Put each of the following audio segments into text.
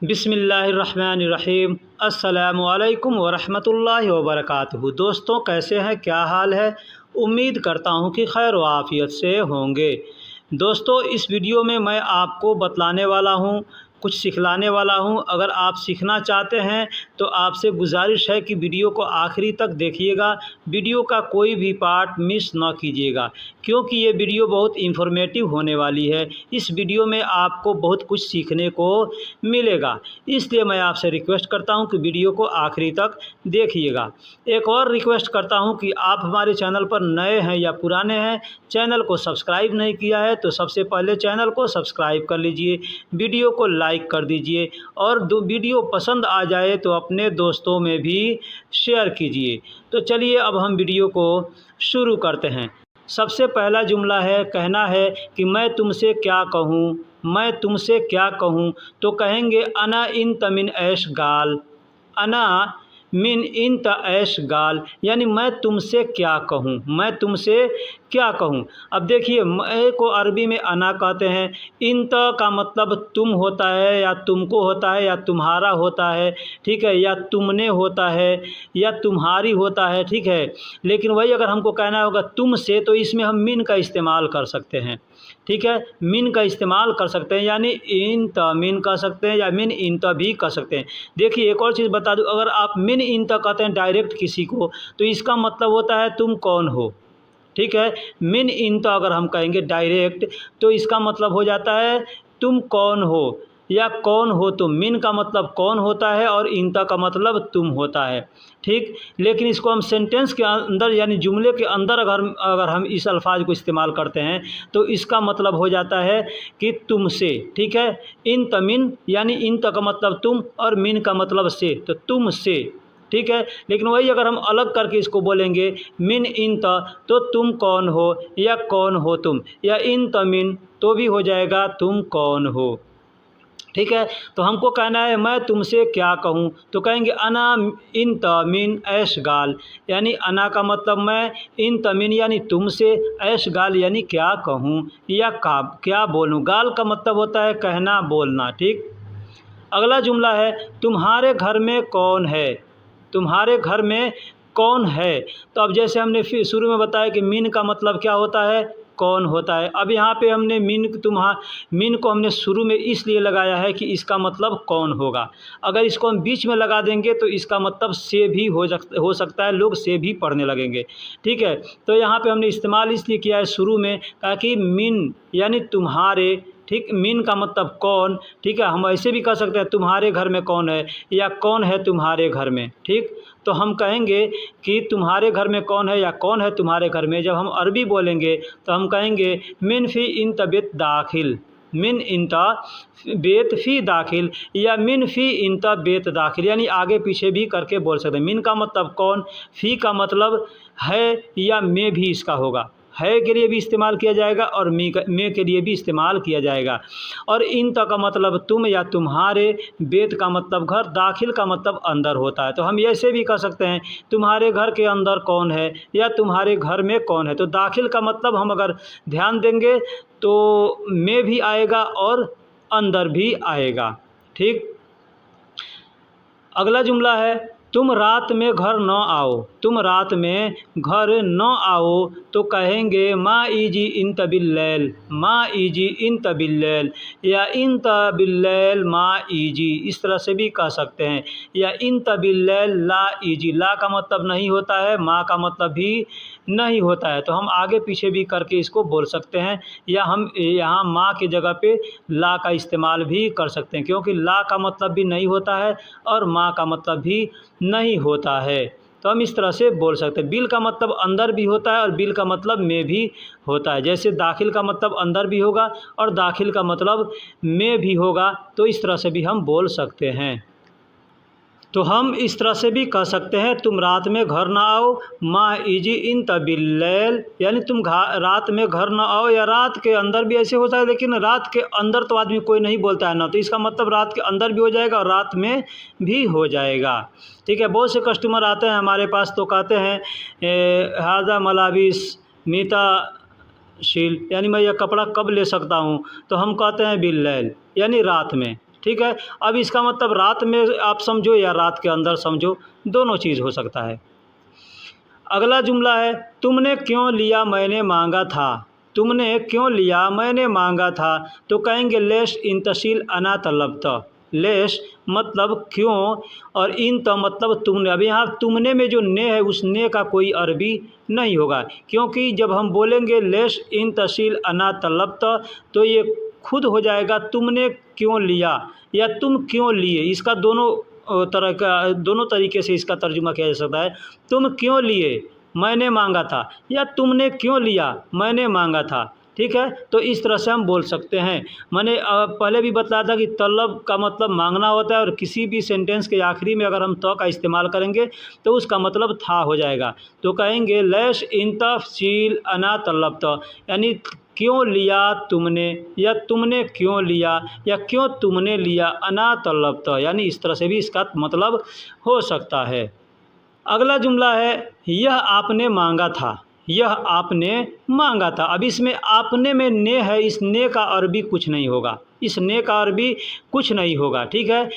बिस्मिल्लाहिर्रहमानिर्रहीम। अस्सलामुअलैकुम वरहमतुल्लाहि वबरकातुहू। दोस्तों, कैसे हैं, क्या हाल है? उम्मीद करता हूं कि खैर व आफियत से होंगे। दोस्तों, इस वीडियो में मैं आपको बतलाने वाला हूं, कुछ सिखलाने वाला हूं। अगर आप सीखना चाहते हैं तो आपसे गुजारिश है कि वीडियो को आखिरी तक देखिएगा, वीडियो का कोई भी पार्ट मिस ना कीजिएगा, क्योंकि ये वीडियो बहुत इंफॉर्मेटिव होने वाली है। इस वीडियो में आपको बहुत कुछ सीखने को मिलेगा, इसलिए मैं आपसे रिक्वेस्ट करता हूं कि वीडियो को आखिरी तक देखिएगा। एक और रिक्वेस्ट करता हूं कि आप हमारे चैनल पर नए हैं या पुराने हैं, चैनल को सब्सक्राइब नहीं किया है तो सबसे पहले चैनल को सब्सक्राइब कर लीजिए, वीडियो को लाइक कर दीजिए और वीडियो पसंद आ जाए तो अपने दोस्तों में भी शेयर कीजिए। तो चलिए अब हम वीडियो को शुरू करते हैं। सबसे पहला जुमला है, कहना है कि मैं तुमसे क्या कहूँ, मैं तुमसे क्या कहूँ। तो कहेंगे अना इन तमिन ऐश गाल, अना मिन इन त ऐश गाल, यानी मैं तुमसे क्या कहूँ, मैं तुमसे क्या कहूँ। अब देखिए, मैं को अरबी में अना कहते हैं। इन त का मतलब तुम होता है या तुमको होता है या तुम्हारा होता है, ठीक है, या तुमने होता है या तुम्हारी होता है, ठीक है। लेकिन वही अगर हमको कहना होगा तुमसे, तो इसमें हम मिन का इस्तेमाल कर सकते हैं, ठीक है, मिन का इस्तेमाल कर सकते हैं, यानी इन त मिन कह सकते हैं या मिन इन त भी कह सकते हैं। देखिए, एक और चीज़ बता दूं, अगर आप मिन इन त कहते हैं डायरेक्ट किसी को, तो इसका मतलब होता है तुम कौन हो, ठीक है। मिन इन त अगर हम कहेंगे डायरेक्ट, तो इसका मतलब हो जाता है तुम कौन हो या कौन हो तुम। मिन का मतलब कौन होता है और इंता का मतलब तुम होता है, ठीक। लेकिन इसको हम सेंटेंस के अंदर यानी जुमले के अंदर अगर हम इस अल्फाज को इस्तेमाल करते हैं तो इसका मतलब हो जाता है कि तुमसे, ठीक है। इन तमिन यानी इंता का मतलब तुम और मिन का मतलब से, तो तुमसे, ठीक है। लेकिन वही अगर हम अलग करके इसको बोलेंगे मिन इन त, तो तुम कौन हो या कौन हो तुम, या इन तमिन तो भी हो जाएगा तुम कौन हो, ठीक है। तो हमको कहना है मैं तुमसे क्या कहूँ, तो कहेंगे अना इन तमिन ऐश गाल, यानी अना का मतलब मैं, इन तमिन यानी तुमसे, ऐश गाल यानी क्या कहूँ या क्या बोलूँ। गाल का मतलब होता है कहना, बोलना, ठीक। अगला जुमला है तुम्हारे घर में कौन है, तुम्हारे घर में कौन है। तो अब जैसे हमने फिर शुरू में बताया कि मिन का मतलब क्या होता है, कौन होता है। अब यहाँ पे हमने मिन को हमने शुरू में इसलिए लगाया है कि इसका मतलब कौन होगा। अगर इसको हम बीच में लगा देंगे तो इसका मतलब से भी हो सकता है, लोग से भी पढ़ने लगेंगे, ठीक है। तो यहाँ पे हमने इस्तेमाल इसलिए किया है शुरू में, ताकि मिन यानी तुम्हारे, ठीक, मिन का मतलब कौन, ठीक है। हम ऐसे भी कह सकते हैं तुम्हारे घर में कौन है या कौन है तुम्हारे घर में, ठीक। तो हम कहेंगे कि तुम्हारे घर में कौन है या कौन है तुम्हारे घर में। जब हम अरबी बोलेंगे तो हम कहेंगे मिन फ़ी इन तबेत दाखिल, मिन इंता बेत फ़ी दाखिल या मिन फ़ी इंता बेत दाखिल, यानी आगे पीछे भी करके बोल सकते हैं। मिन का मतलब कौन, फ़ी का मतलब है या में भी इसका होगा, है के लिए भी इस्तेमाल किया जाएगा और में के लिए भी इस्तेमाल किया जाएगा। और इन तक का मतलब तुम या तुम्हारे, बेत का मतलब घर, दाखिल का मतलब अंदर होता है। तो हम ऐसे भी कह सकते हैं तुम्हारे घर के अंदर कौन है या तुम्हारे घर में कौन है। तो दाखिल का मतलब हम अगर ध्यान देंगे तो में भी आएगा और अंदर भी आएगा, ठीक। अगला जुमला है तुम रात में घर न आओ, तुम रात में घर न आओ। तो कहेंगे मा इजी इन तबिल्लैल, मा इजी इन तबिल्लैल या इन तबिल्लैल मा इजी, इस तरह से भी कह सकते हैं। या इन तबिल्लैल ला इजी, ला का मतलब नहीं होता है, मा का मतलब भी नहीं होता है। तो हम आगे पीछे भी करके इसको बोल सकते हैं, या हम यहाँ माँ की जगह पे ला का इस्तेमाल भी कर सकते हैं, क्योंकि ला का मतलब भी नहीं होता है और माँ का मतलब भी नहीं होता है। तो हम इस तरह से बोल सकते हैं। बिल का मतलब अंदर भी होता है और बिल का मतलब में भी होता है। जैसे दाखिल का मतलब अंदर भी होगा और दाखिल का मतलब में भी होगा, तो इस तरह से भी हम बोल सकते हैं। तो हम इस तरह से भी कह सकते हैं तुम रात में घर ना आओ, माँ इजी इन तबिल्लैल, यानी तुम रात में घर ना आओ, या रात के अंदर भी ऐसे होता है। लेकिन रात के अंदर तो आदमी कोई नहीं बोलता है ना, तो इसका मतलब रात के अंदर भी हो जाएगा और रात में भी हो जाएगा, ठीक है। बहुत से कस्टमर आते हैं हमारे पास तो कहते हैं हाजा मलाबिस मीता शील, यानी मैं यह कपड़ा कब ले सकता हूँ। तो हम कहते हैं बिल्लैल यानी रात में, ठीक है। अब इसका मतलब रात में आप समझो या रात के अंदर समझो, दोनों चीज़ हो सकता है। अगला जुमला है, तुमने क्यों लिया मैंने मांगा था। तुमने क्यों लिया मैंने मांगा था, तो कहेंगे लेश इंतशील अना तलबत। लेश मतलब क्यों, और इन तो मतलब तुमने। अब यहाँ तुमने में जो ने है उस ने का कोई अरबी नहीं होगा, क्योंकि जब हम बोलेंगे लेश इन तशील अना तलबत तो ये खुद हो जाएगा तुमने क्यों लिया या तुम क्यों लिए। इसका दोनों तरीके से इसका तर्जुमा किया जा सकता है। तुम क्यों लिए मैंने मांगा था, या तुमने क्यों लिया मैंने मांगा था, ठीक है। तो इस तरह से हम बोल सकते हैं। मैंने पहले भी बताया था कि तलब का मतलब मांगना होता है, और किसी भी सेंटेंस के आखिरी में अगर हम तो का इस्तेमाल करेंगे तो उसका मतलब था हो जाएगा। तो कहेंगे लैश इन तफसील अना तलबत, यानी क्यों लिया तुमने, या तुमने क्यों लिया, या क्यों तुमने लिया अना तलबत, यानी इस तरह से भी इसका मतलब हो सकता है। अगला जुमला है, यह आपने मांगा था। यह आपने मांगा था। अब इसमें आपने में ने है, इस ने का अरबी कुछ नहीं होगा, इस ने का अरबी कुछ नहीं होगा, ठीक है।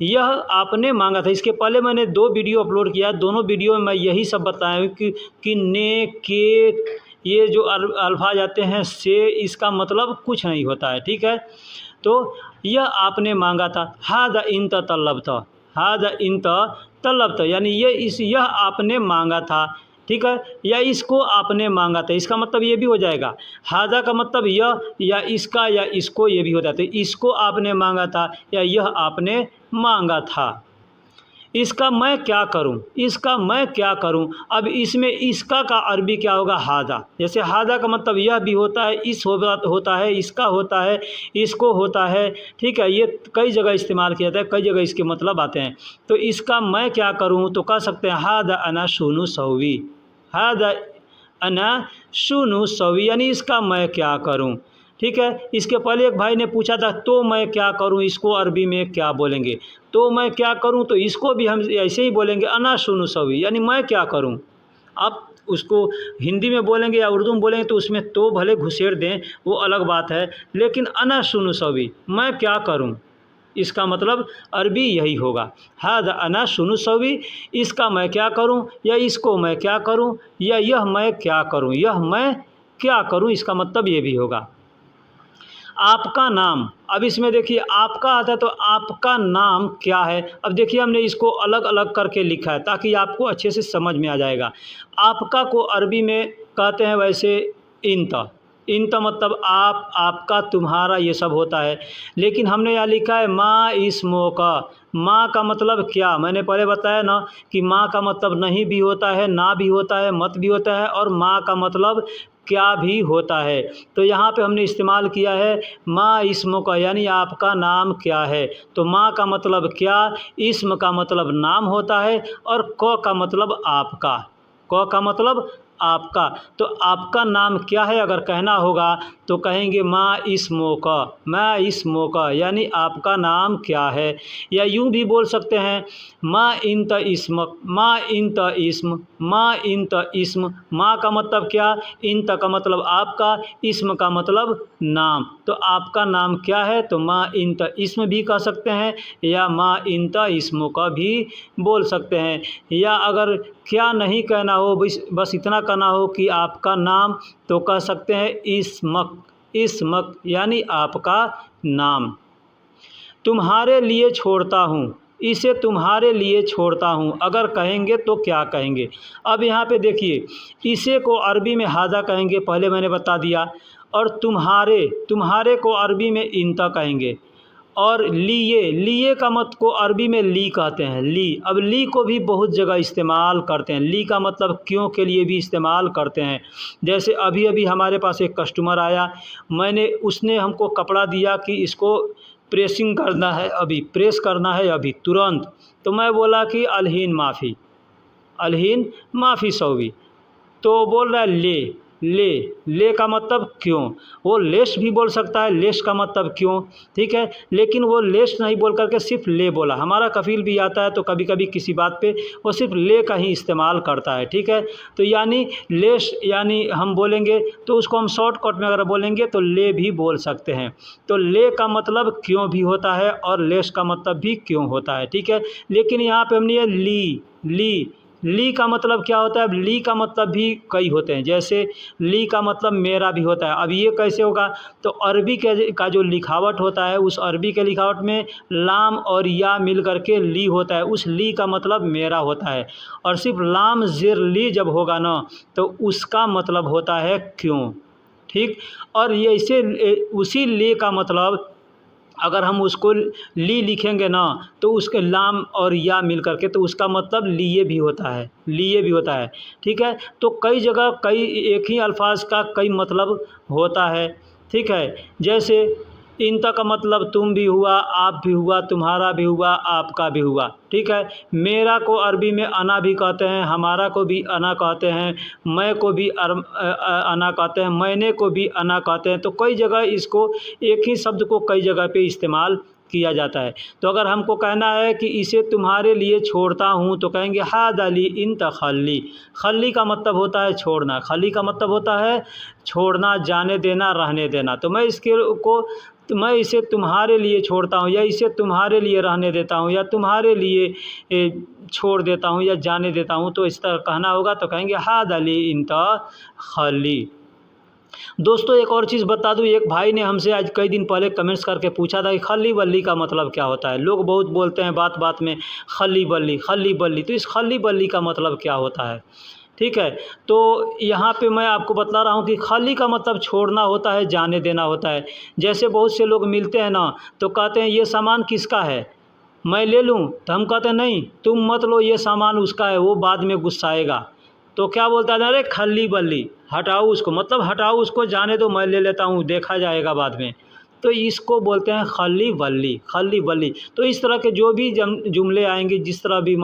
यह आपने मांगा था। इसके पहले मैंने 2 वीडियो अपलोड किया, दोनों वीडियो में मैं यही सब बताया हूँ कि ने के ये जो अल्फाज आते हैं से, इसका मतलब कुछ नहीं होता है, ठीक है। तो यह आपने मांगा था, हादा इन तलबत, हादा इन तलबत, यानी यह आपने मांगा था, ठीक है, या इसको आपने मांगा था। इसका मतलब ये भी हो जाएगा, हादा का मतलब यह या इसका या इसको, ये भी हो जाता है। इसको आपने मांगा था या यह आपने मांगा था। इसका मैं क्या करूं, इसका मैं क्या करूं। अब इसमें इसका का अरबी क्या होगा, हादा। जैसे हादा का मतलब यह भी होता है, इस होता है, इसका होता है, इसको होता है, ठीक है। ये कई जगह इस्तेमाल किया जाता है, कई जगह इसके मतलब आते हैं। तो इसका मैं क्या करूं तो कह सकते हैं हादा अना शुनु सवी, हादा अना शुनु सवी, यानी इसका मैं क्या करूं, ठीक है। इसके पहले एक भाई ने पूछा था तो मैं क्या करूं, इसको अरबी में क्या बोलेंगे। तो मैं क्या करूं, तो इसको भी हम ऐसे ही बोलेंगे अना शुनु सवी, यानी मैं क्या करूं। आप उसको हिंदी में बोलेंगे या उर्दू में बोलेंगे तो उसमें तो भले घुसेड़ दें, वो अलग बात है, लेकिन अना शुनु सवी, मैं क्या करूं, इसका मतलब अरबी यही होगा, हादा अना शुनु सवी, इसका मैं क्या करूं, या इसको मैं क्या करूं, या यह मैं क्या करूं, यह मैं क्या करूं, इसका मतलब ये भी होगा। आपका नाम, अब इसमें देखिए आपका आता है तो आपका नाम क्या है। अब देखिए हमने इसको अलग अलग करके लिखा है ताकि आपको अच्छे से समझ में आ जाएगा। आपका को अरबी में कहते हैं वैसे इंता, इंता मतलब आप, आपका, तुम्हारा, ये सब होता है। लेकिन हमने यहाँ लिखा है माँ इसमो का। माँ का मतलब क्या, मैंने पहले बताया ना कि माँ का मतलब नहीं भी होता है, ना भी होता है, मत भी होता है, और माँ का मतलब क्या भी होता है। तो यहाँ पे हमने इस्तेमाल किया है माँ इस्म का, यानी आपका नाम क्या है। तो माँ का मतलब क्या, इस्म का मतलब नाम होता है, और क का मतलब आपका, क का मतलब आपका। तो आपका नाम क्या है अगर कहना होगा तो कहेंगे माँ इस्मो का, माँ इस्मो का, यानी आपका नाम क्या है। या यूँ भी बोल सकते हैं माँ इंत इस्म, माँ इंत इस्म, माँ इंत इस्म। माँ का मतलब क्या, इंत का मतलब आपका, इस्म का मतलब नाम। तो आपका नाम क्या है तो माँ इंत इस्म भी कह सकते हैं, या माँ इंत इस्मो का भी बोल सकते हैं। या अगर क्या नहीं कहना हो, बस इतना कहना हो कि आपका नाम, तो कह सकते हैं इस्मक, इस्मक, यानी आपका नाम। तुम्हारे लिए छोड़ता हूँ, इसे तुम्हारे लिए छोड़ता हूँ, अगर कहेंगे तो क्या कहेंगे। अब यहाँ पे देखिए, इसे को अरबी में हाजा कहेंगे, पहले मैंने बता दिया, और तुम्हारे, तुम्हारे को अरबी में इंता कहेंगे, और लिए, लिए का मत को अरबी में ली कहते हैं, ली। अब ली को भी बहुत जगह इस्तेमाल करते हैं, ली का मतलब क्यों के लिए भी इस्तेमाल करते हैं। जैसे अभी अभी हमारे पास एक कस्टमर आया, उसने हमको कपड़ा दिया कि इसको प्रेसिंग करना है, अभी प्रेस करना है अभी तुरंत। तो मैं बोला कि अलहीन माफ़ी, अलहीन माफ़ी सौवी। तो बोल रहा है ले, ले, ले का मतलब क्यों, वो लेस भी बोल सकता है, लेस का मतलब क्यों, ठीक है, लेकिन वो लेस नहीं बोल करके सिर्फ ले बोला। हमारा कफील भी आता है तो कभी कभी किसी बात पे वो सिर्फ ले का ही इस्तेमाल करता है, ठीक है। तो यानी लेस यानी हम बोलेंगे तो उसको हम शॉर्टकट में अगर बोलेंगे तो ले भी बोल सकते हैं। तो ले का मतलब क्यों भी होता है और लेस का मतलब भी क्यों होता है, ठीक है। लेकिन यहाँ पे हमने ये ली का मतलब क्या होता है। अब ली का मतलब भी कई होते हैं, जैसे ली का मतलब मेरा भी होता है। अब ये कैसे होगा, तो अरबी का जो लिखावट होता है, उस अरबी के लिखावट में लाम और या मिल करके ली होता है, उस ली का मतलब मेरा होता है। और सिर्फ लाम ज़ेर ली जब होगा ना तो उसका मतलब होता है क्यों, ठीक। और ये इसे उसी ले का मतलब अगर हम उसको ली लिखेंगे ना तो उसके लाम और या मिल करके तो उसका मतलब लिए भी होता है, लिए भी होता है, ठीक है। तो कई जगह कई एक ही अल्फाज का कई मतलब होता है, ठीक है। जैसे इनता का मतलब तुम भी हुआ, आप भी हुआ, तुम्हारा भी हुआ, आपका भी हुआ, ठीक है। मेरा को अरबी में अना भी कहते हैं, हमारा को भी अना कहते हैं, मैं को भी अना कहते हैं, मैंने को भी अना कहते हैं। तो कई जगह इसको एक ही शब्द को कई जगह पे इस्तेमाल किया जाता है। तो अगर हमको कहना है कि इसे तुम्हारे लिए छोड़ता हूँ तो कहेंगे हादा ली इंता खल्ली। खल्ली का मतलब होता है छोड़ना, खल्ली का मतलब होता है छोड़ना, जाने देना, रहने देना। तो मैं इसे तुम्हारे लिए छोड़ता हूँ या इसे तुम्हारे लिए रहने देता हूँ या तुम्हारे लिए छोड़ देता हूँ या जाने देता हूँ। तो इस तरह कहना होगा तो कहेंगे हादा ली इंता खल्ली। दोस्तों एक और चीज़ बता दूं, एक भाई ने हमसे आज कई दिन पहले कमेंट्स करके पूछा था कि खल्ली बल्ली का मतलब क्या होता है। लोग बहुत बोलते हैं बात बात में खल्ली बल्ली खल्ली बल्ली, तो इस खल्ली बल्ली का मतलब क्या होता है, ठीक है। तो यहाँ पे मैं आपको बतला रहा हूँ कि खल्ली का मतलब छोड़ना होता है, जाने देना होता है। जैसे बहुत से लोग मिलते हैं ना तो कहते हैं ये सामान किसका है, मैं ले लूँ, तो हम कहते हैं नहीं तुम मत लो, ये सामान उसका है, वो बाद में गुस्साएगा। तो क्या बोलता है, अरे खल्ली बल्ली, हटाओ उसको, मतलब हटाओ उसको, जाने दो, मैं ले लेता हूँ, देखा जाएगा बाद में। तो इसको बोलते हैं खल्ली बल्ली, खल्ली बल्ली। तो इस तरह के जो भी जुमले आएंगे, जिस तरह भी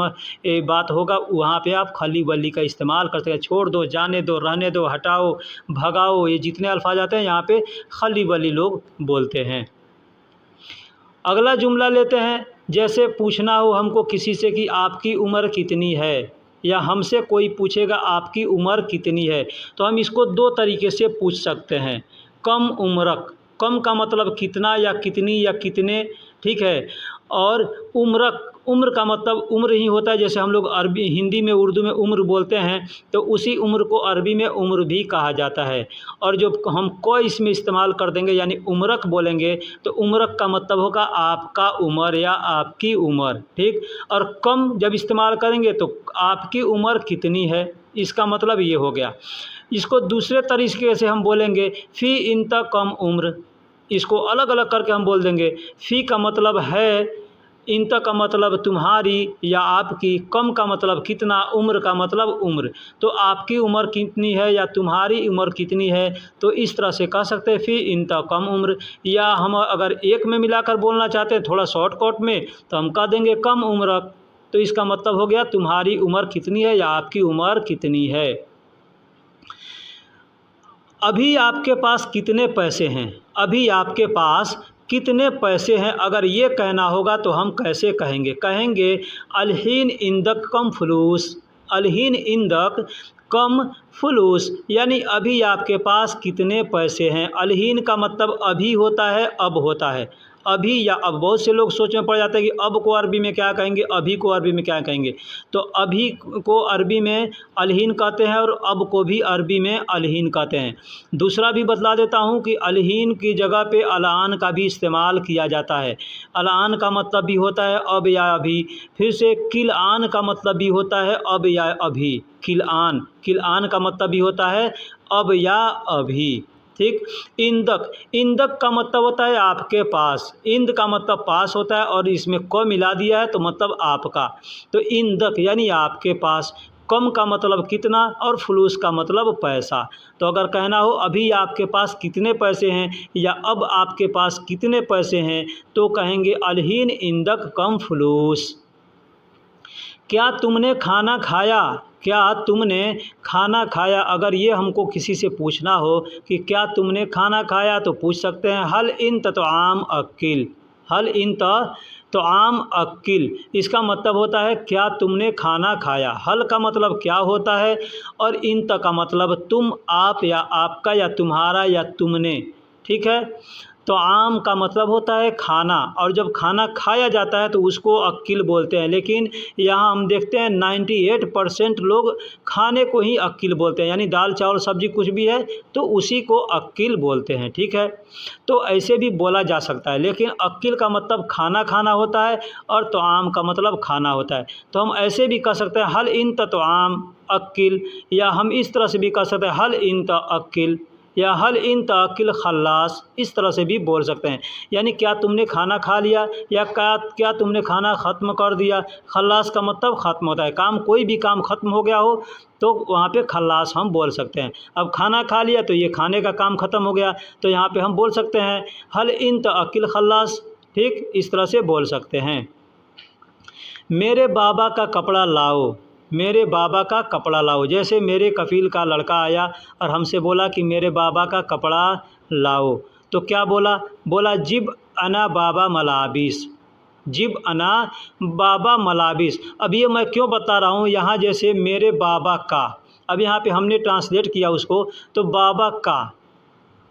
बात होगा, वहाँ पे आप खल्ली बल्ली का इस्तेमाल करते हैं। छोड़ दो, जाने दो, रहने दो, हटाओ, भगाओ, ये जितने अल्फाज आते हैं यहाँ पे खल्ली बल्ली लोग बोलते हैं। अगला जुमला लेते हैं, जैसे पूछना हो हमको किसी से कि आपकी उम्र कितनी है, या हमसे कोई पूछेगा आपकी उम्र कितनी है, तो हम इसको दो तरीके से पूछ सकते हैं। कम उम्रक, कम का मतलब कितना या कितनी या कितने, ठीक है। और उम्रक, उम्र का मतलब उम्र ही होता है। जैसे हम लोग अरबी हिंदी में उर्दू में उम्र बोलते हैं तो उसी उम्र को अरबी में उम्र भी कहा जाता है। और जो हम को इसमें इस्तेमाल कर देंगे यानी उम्रक बोलेंगे तो उम्रक का मतलब होगा आपका उम्र या आपकी उम्र, ठीक। और कम जब इस्तेमाल करेंगे तो आपकी उम्र कितनी है, इसका मतलब ये हो गया। इसको दूसरे तरीके से हम बोलेंगे फ़ी इंता कम उम्र, इसको अलग अलग करके हम बोल देंगे। फ़ी का मतलब है, इंता का मतलब तुम्हारी या आपकी, कम का मतलब कितना, उम्र का मतलब उम्र। तो आपकी उम्र कितनी है या तुम्हारी उम्र कितनी है, तो इस तरह से कह सकते हैं फ़ी इंता कम उम्र। या हम अगर एक में मिलाकर बोलना चाहते हैं थोड़ा शॉर्टकट में तो हम कह देंगे कम उम्र। तो इसका मतलब हो गया तुम्हारी उम्र कितनी है या आपकी उम्र कितनी है। अभी आपके पास कितने पैसे हैं, अभी आपके पास कितने पैसे हैं, अगर ये कहना होगा तो हम कैसे कहेंगे, कहेंगे अलहीन इंदक कम फलूस, अलहीन इंदक कम फलूस, यानी अभी आपके पास कितने पैसे हैं। अलहीन का मतलब अभी होता है, अब होता है, अभी या अब। बहुत से लोग सोच में पड़ जाते हैं कि अब को अरबी में क्या कहेंगे, अभी को अरबी में क्या कहेंगे। तो अभी को अरबी में अलहीन कहते हैं और अब को भी अरबी में अलहीन कहते हैं। दूसरा भी बतला देता हूँ कि अलहीन की जगह पे अलान का भी इस्तेमाल किया जाता है। अलान का मतलब भी होता है अब या अभी। फिर से किलआन का मतलब भी होता है अब या अभी। किलआन, किलआन का मतलब भी होता है अब या अभी, ठीक। इंदक, इंदक का मतलब होता है आपके पास, इंद का मतलब पास होता है और इसमें क मिला दिया है तो मतलब आपका। तो इंदक यानी आपके पास। कम का मतलब कितना और फलूस का मतलब पैसा। तो अगर कहना हो अभी आपके पास कितने पैसे हैं या अब आपके पास कितने पैसे हैं तो कहेंगे अलहीन इंदक कम फलूस। क्या तुमने खाना खाया, क्या तुमने खाना खाया। अगर ये हमको किसी से पूछना हो कि क्या तुमने खाना खाया, तो पूछ सकते हैं हल इंत तआम अकिल, हल इंत तआम अकिल। इसका मतलब होता है क्या तुमने खाना खाया। हल का मतलब क्या होता है और इंत का मतलब तुम, आप या आपका या तुम्हारा या तुमने। ठीक है, तो आम का मतलब होता है खाना, और जब खाना खाया जाता है तो उसको अक्किल बोलते हैं। लेकिन यहाँ हम देखते हैं 98% लोग खाने को ही अक्किल बोलते हैं, यानी दाल चावल सब्जी कुछ भी है तो उसी को अक्किल बोलते हैं। ठीक है, तो ऐसे भी बोला जा सकता है, लेकिन अक्किल का मतलब खाना खाना होता है और तो आम का मतलब खाना होता है। तो हम ऐसे भी कह सकते हैं हल इन तो आम अक्किल, या हम इस तरह से भी कह सकते हैं हल इन तो अक्किल, या हल इन ताकिल खल्लास, इस तरह से भी बोल सकते हैं। यानी क्या तुमने खाना खा लिया, या क्या तुमने खाना ख़त्म कर दिया। खल्लास का मतलब ख़त्म होता है, काम कोई भी काम ख़त्म हो गया हो तो वहाँ पे खल्लास हम बोल सकते हैं। अब खाना खा लिया तो ये खाने का काम ख़त्म हो गया, तो यहाँ पे हम बोल सकते हैं हल इन ताकिल खल्लास। ठीक, इस तरह से बोल सकते हैं। मेरे बाबा का कपड़ा लाओ, मेरे बाबा का कपड़ा लाओ। जैसे मेरे कफ़ील का लड़का आया और हमसे बोला कि मेरे बाबा का कपड़ा लाओ, तो क्या बोला, बोला जिब अना बाबा मलाबिस, जिब अना बाबा मलाबिस। अब ये मैं क्यों बता रहा हूँ, यहाँ जैसे मेरे बाबा का, अब यहाँ पे हमने ट्रांसलेट किया उसको, तो बाबा का,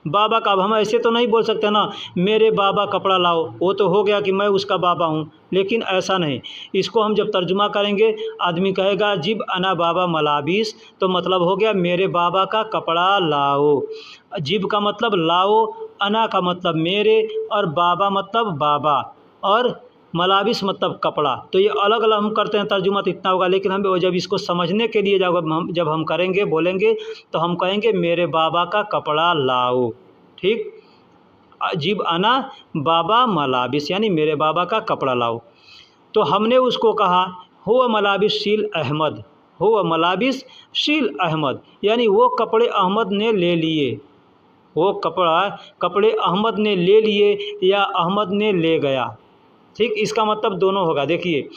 बाबा का। अब हम ऐसे तो नहीं बोल सकते ना मेरे बाबा कपड़ा लाओ, वो तो हो गया कि मैं उसका बाबा हूँ, लेकिन ऐसा नहीं। इसको हम जब तर्जुमा करेंगे, आदमी कहेगा जिब अना बाबा मलाबिस, तो मतलब हो गया मेरे बाबा का कपड़ा लाओ। जिब का मतलब लाओ, अना का मतलब मेरे, और बाबा मतलब बाबा, और मलाबिस मतलब कपड़ा। तो ये अलग अलग हम करते हैं तर्जुमा, तो इतना होगा। लेकिन हम जब इसको समझने के लिए जब हम करेंगे, बोलेंगे, तो हम कहेंगे मेरे बाबा का कपड़ा लाओ। ठीक, जिब अना बाबा मलाबिस, यानी मेरे बाबा का कपड़ा लाओ। तो हमने उसको कहा हुआ मलाबिस शील अहमद, हुआ मलाबिस शील अहमद, यानी वो कपड़े अहमद ने ले लिए, वो कपड़े अहमद ने ले लिए या अहमद ने ले गया। ठीक, इसका मतलब दोनों होगा। देखिए,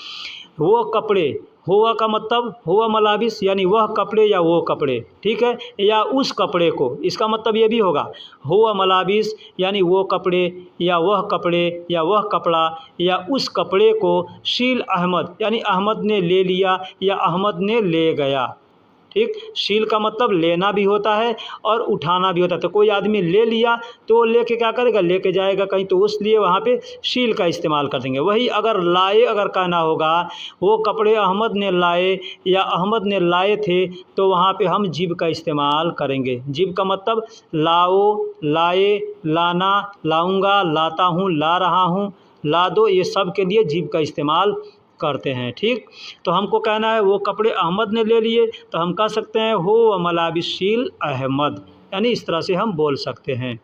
वो कपड़े, हुआ का मतलब हुआ मलाबिस, यानी वह कपड़े या वो कपड़े। ठीक है, या उस कपड़े को, इसका मतलब ये भी होगा हुआ मलाबिस, यानी वो कपड़े या वह कपड़े या वह कपड़ा या उस कपड़े को शील अहमद, यानी अहमद ने ले लिया या अहमद ने ले गया। ठीक, शील का मतलब लेना भी होता है और उठाना भी होता है। तो कोई आदमी ले लिया तो लेके क्या करेगा, लेके जाएगा कहीं, तो उसलिए वहाँ पे शील का इस्तेमाल कर देंगे। वही अगर लाए अगर कहना होगा, वो कपड़े अहमद ने लाए या अहमद ने लाए थे, तो वहाँ पे हम जिब का इस्तेमाल करेंगे। जिब का मतलब लाओ, लाए, लाना, लाऊंगा, लाता हूँ, ला रहा हूँ, ला दो, ये सब के लिए जिब का इस्तेमाल करते हैं। ठीक, तो हमको कहना है वो कपड़े अहमद ने ले लिए, तो हम कह सकते हैं हो मलाबिस शील अहमद, यानी इस तरह से हम बोल सकते हैं।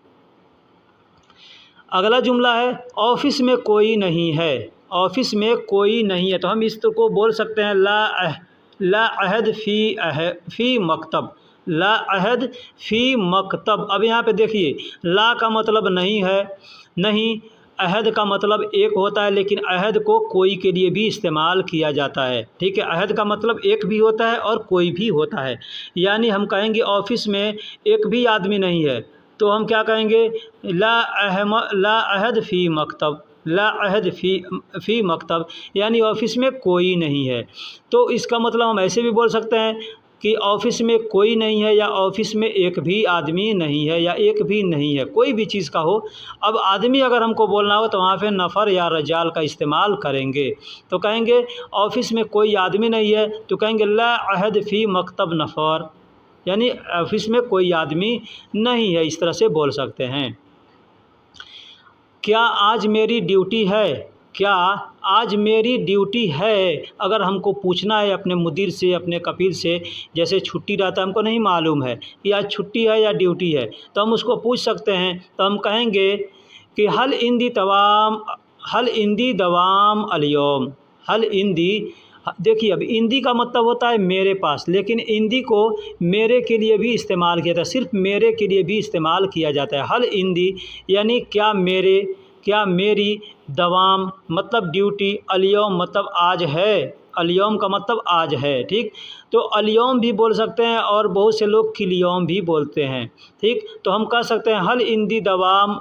अगला जुमला है ऑफिस में कोई नहीं है, ऑफिस में कोई नहीं है, तो हम इसको बोल सकते हैं ला अहद फ़ी मकतब, ला अहद फ़ी मकतब। अब यहाँ पे देखिए, ला का मतलब नहीं है, नहीं, अहद का मतलब एक होता है, लेकिन अहद को कोई के लिए भी इस्तेमाल किया जाता है। ठीक है, अहद का मतलब एक भी होता है और कोई भी होता है। यानी हम कहेंगे ऑफिस में एक भी आदमी नहीं है, तो हम क्या कहेंगे ला अहद फ़ी मकतब, ला अहद फ़ी मकतब, यानी ऑफिस में कोई नहीं है। तो इसका मतलब हम ऐसे भी बोल सकते हैं कि ऑफिस में कोई नहीं है, या ऑफिस में एक भी आदमी नहीं है, या एक भी नहीं है, कोई भी चीज़ का हो। अब आदमी अगर हमको बोलना हो तो वहाँ पे नफ़र या रजाल का इस्तेमाल करेंगे। तो कहेंगे ऑफिस में कोई आदमी नहीं है, तो कहेंगे ला अहद फ़ी मकतब नफ़र, यानी ऑफिस में कोई आदमी नहीं है, इस तरह से बोल सकते हैं। क्या आज मेरी ड्यूटी है, क्या आज मेरी ड्यूटी है। अगर हमको पूछना है अपने मुदीर से, अपने कफील से, जैसे छुट्टी रहता है, हमको नहीं मालूम है कि आज छुट्टी है या ड्यूटी है, तो हम उसको पूछ सकते हैं। तो हम कहेंगे कि हल इंदी दवाम अलयौम, हल इंदी। देखिए, अब इंदी का मतलब होता है मेरे पास, लेकिन इंदी को मेरे के लिए भी इस्तेमाल किया जाता है, सिर्फ मेरे के लिए भी इस्तेमाल किया जाता है। हल इंदी यानी क्या मेरे, क्या मेरी दवाम मतलब ड्यूटी, अलयौम मतलब आज है, अलयौम का मतलब आज है। ठीक, तो अलयौम भी बोल सकते हैं और बहुत से लोग किलयौम भी बोलते हैं। ठीक, तो हम कह सकते हैं हल इंदी दवाम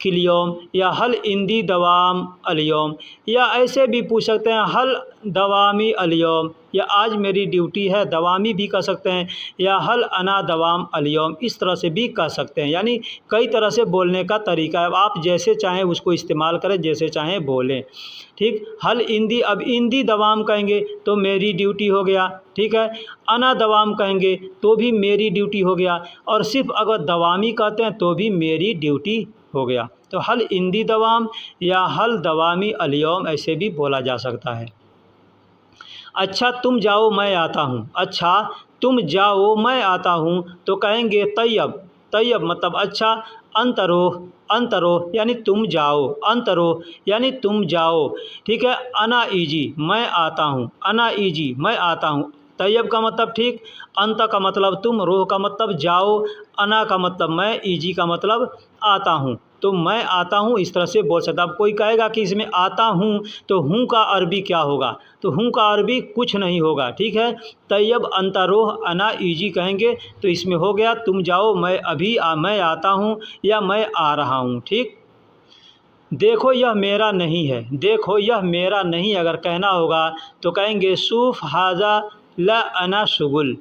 किलयौम या हल इंदी दवाम अलयौम, या ऐसे भी पूछ सकते हैं हल दवामी अलयौम, या आज मेरी ड्यूटी है, दवामी भी कह सकते हैं, या हल अना दवाम अलयौम, इस तरह से भी कह सकते हैं। यानी कई तरह से बोलने का तरीका है, आप जैसे चाहें उसको इस्तेमाल करें, जैसे चाहें बोलें। ठीक, हल इंदी, अब इंदी दवाम कहेंगे तो मेरी ड्यूटी हो गया। ठीक है, अना दवाम कहेंगे तो भी मेरी ड्यूटी हो गया, और सिर्फ अगर दवामी कहते हैं तो भी मेरी ड्यूटी हो गया। तो हल इंदी दवाम या हल दवामी अलयौम ऐसे भी बोला जा सकता है। अच्छा तुम जाओ मैं आता हूँ, अच्छा तुम जाओ मैं आता हूँ तो कहेंगे तैयब, तैयब मतलब अच्छा, अंतरोह, अंतरोह यानी तुम जाओ, अंतरोह यानी तुम जाओ। ठीक है, अना ईजी मैं आता हूँ, अना ईजी मैं आता हूँ, तैयब का मतलब ठीक, अंत का मतलब तुम, रोह का मतलब जाओ, अना का मतलब मैं, ईजी का मतलब आता हूँ, तो मैं आता हूँ इस तरह से बोल सकता। अब कोई कहेगा कि इसमें आता हूँ तो हूँ का अरबी क्या होगा, तो हूँ का अरबी कुछ नहीं होगा। ठीक है, तैयब अंतरोह अना ईजी कहेंगे तो इसमें हो गया तुम जाओ मैं अभी मैं आता हूँ या मैं आ रहा हूँ। ठीक, देखो यह मेरा नहीं है, देखो यह मेरा नहीं अगर कहना होगा तो कहेंगे सूफ हाजा ला अना शुगुल,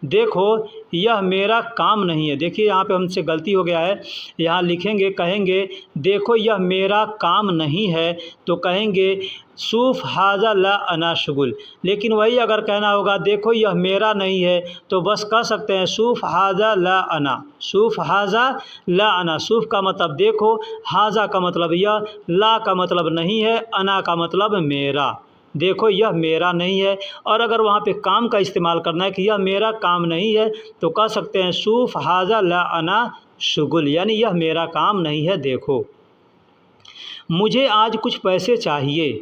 देखो यह मेरा काम नहीं है। देखिए यहाँ पे हमसे गलती हो गया है, यहाँ लिखेंगे कहेंगे देखो यह मेरा काम नहीं है तो कहेंगे सूफ हाजा ला अना शुगुल, लेकिन वही अगर कहना होगा देखो यह मेरा नहीं है तो बस कह सकते हैं सूफ हाजा ला अना, सूफ हाजा ला अना, सूफ का मतलब देखो, हाजा का मतलब यह, ला का मतलब नहीं है, अना का मतलब मेरा, देखो यह मेरा नहीं है। और अगर वहाँ पे काम का इस्तेमाल करना है कि यह मेरा काम नहीं है तो कह सकते हैं सूफ हाजा ला अना शुगुल, यानी यह मेरा काम नहीं है देखो। मुझे आज कुछ पैसे चाहिए,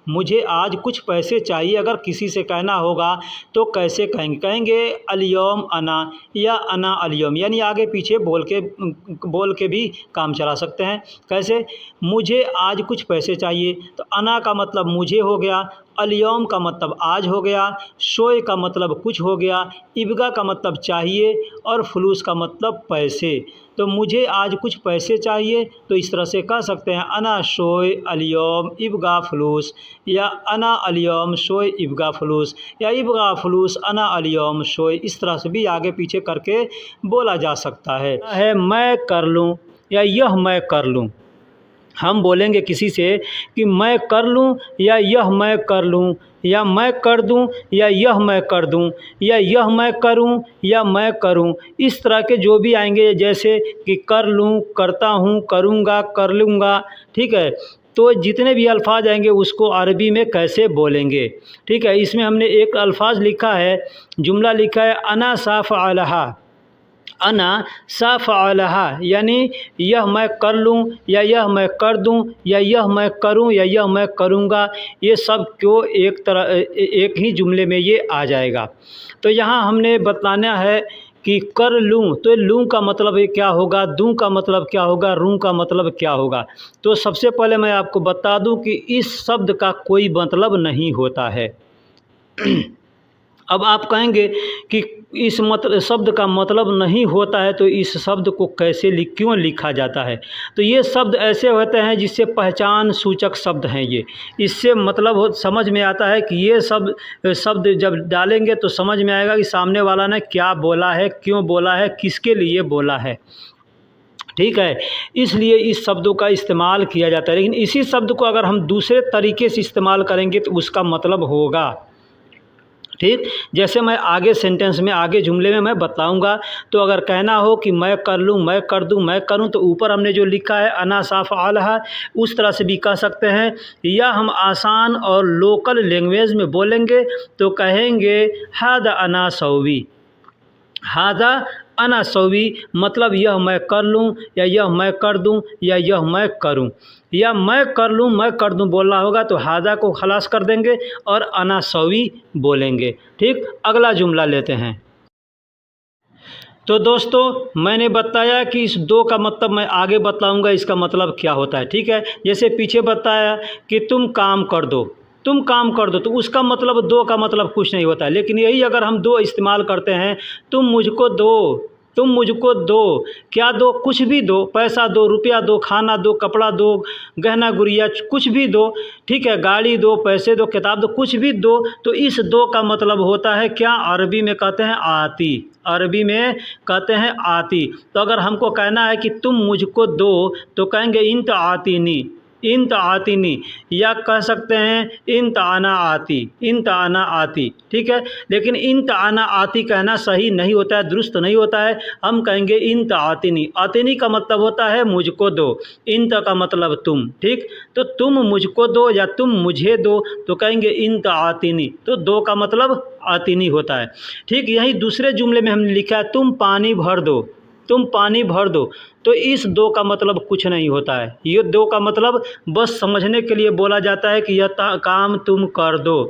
मुझे आज कुछ पैसे चाहिए अगर किसी से कहना होगा तो कैसे कहेंगे, कहेंगे अलयौम अना या अना अलयौम, यानी आगे पीछे बोल के भी काम चला सकते हैं। कैसे, मुझे आज कुछ पैसे चाहिए तो अना का मतलब मुझे हो गया, अलयौम का मतलब आज हो गया, शोय का मतलब कुछ हो गया, इबगा का मतलब चाहिए, और फलूस का मतलब पैसे। तो मुझे आज कुछ पैसे चाहिए तो इस तरह से कह सकते हैं अना शोय अलयौम इबगा फलूस, या अना अलयौम शोय इबगा फलूस, या इबगा फलूस अना अलयौम शोय, इस तरह से भी आगे पीछे करके बोला जा सकता है मैं कर लूँ या यह मैं कर लूँ। हम बोलेंगे किसी से कि मैं कर लूँ या यह मैं कर लूँ, या मैं कर दूँ या यह मैं कर दूँ, या यह मैं करूँ या मैं करूँ, इस तरह के जो भी आएंगे जैसे कि कर लूँ, करता हूँ, करूँगा, कर लूँगा। ठीक है, तो जितने भी अल्फाज आएंगे उसको अरबी में कैसे बोलेंगे। ठीक है, इसमें हमने एक अल्फाज लिखा है, जुमला लिखा है अना साफ़ अलहा, अना साफ़ अलहा यानी यह मैं कर लूँ या यह मैं कर दूँ या यह मैं करूँ या यह मैं करूँगा, ये सब क्यों एक ही जुमले में ये आ जाएगा। तो यहाँ हमने बताना है कि कर लूँ, तो लूँ का मतलब ये क्या होगा, दूँ का मतलब क्या होगा, रूँ का मतलब क्या होगा। तो सबसे पहले मैं आपको बता दूँ कि इस शब्द का कोई मतलब नहीं होता है। अब आप कहेंगे कि इस शब्द का मतलब नहीं होता है तो इस शब्द को कैसे क्यों लिखा जाता है। तो ये शब्द ऐसे होते हैं जिससे पहचान सूचक शब्द हैं ये, इससे मतलब समझ में आता है कि ये शब्द जब डालेंगे तो समझ में आएगा कि सामने वाला ने क्या बोला है, क्यों बोला है, किसके लिए बोला है। ठीक है, इसलिए इस शब्दों का इस्तेमाल किया जाता है। लेकिन इसी शब्द को अगर हम दूसरे तरीके से इस्तेमाल करेंगे तो उसका मतलब होगा। ठीक, जैसे मैं आगे सेंटेंस में, आगे जुमले में मैं बताऊंगा। तो अगर कहना हो कि मैं कर लूँ, मैं कर दूँ, मैं करूँ, तो ऊपर हमने जो लिखा है अना साफ़ अलहा, उस तरह से भी कह सकते हैं। या हम आसान और लोकल लैंग्वेज में बोलेंगे तो कहेंगे हादा अना सौवी, हादा अना सौवी मतलब यह मैं कर लूँ या यह मैं कर दूँ या यह मैं करूँ। या मैं कर लूँ, मैं कर दूँ बोलना होगा तो हादा को खलास कर देंगे और अना सौवी बोलेंगे। ठीक, अगला जुमला लेते हैं। तो दोस्तों मैंने बताया कि इस दो का मतलब मैं आगे बतलाऊंगा इसका मतलब क्या होता है, ठीक है। जैसे पीछे बताया कि तुम काम कर दो, तुम काम कर दो, तो उसका मतलब दो का मतलब कुछ नहीं होता है। लेकिन यही अगर हम दो इस्तेमाल करते हैं, तुम मुझको दो, तुम मुझको दो, क्या दो, कुछ भी दो, पैसा दो, रुपया दो, खाना दो, कपड़ा दो, गहना गुड़िया कुछ भी दो, ठीक है, गाड़ी दो, पैसे दो, किताब दो, कुछ भी दो। तो इस दो का मतलब होता है क्या, अरबी में कहते हैं आती, अरबी में कहते हैं आती। तो अगर हमको कहना है कि तुम मुझको दो, तो कहेंगे इंत आतीनी, इंत आतीनी, या कह सकते हैं इंत आना आती, इंत आना आती, ठीक है। लेकिन इंत आना आती कहना सही नहीं होता है, दुरुस्त नहीं होता है। हम कहेंगे इंत आतीनी, आतीनी का मतलब होता है मुझको दो, इंत का मतलब तुम, ठीक। तो तुम मुझको दो या तुम मुझे दो, तो कहेंगे इंत आतीनी, तो दो का मतलब आतीनी होता है, ठीक। यही दूसरे जुमले में हमने लिखा है तुम पानी भर दो, तुम पानी भर दो, तो इस दो का मतलब कुछ नहीं होता है। ये दो का मतलब बस समझने के लिए बोला जाता है कि यह काम तुम कर दो,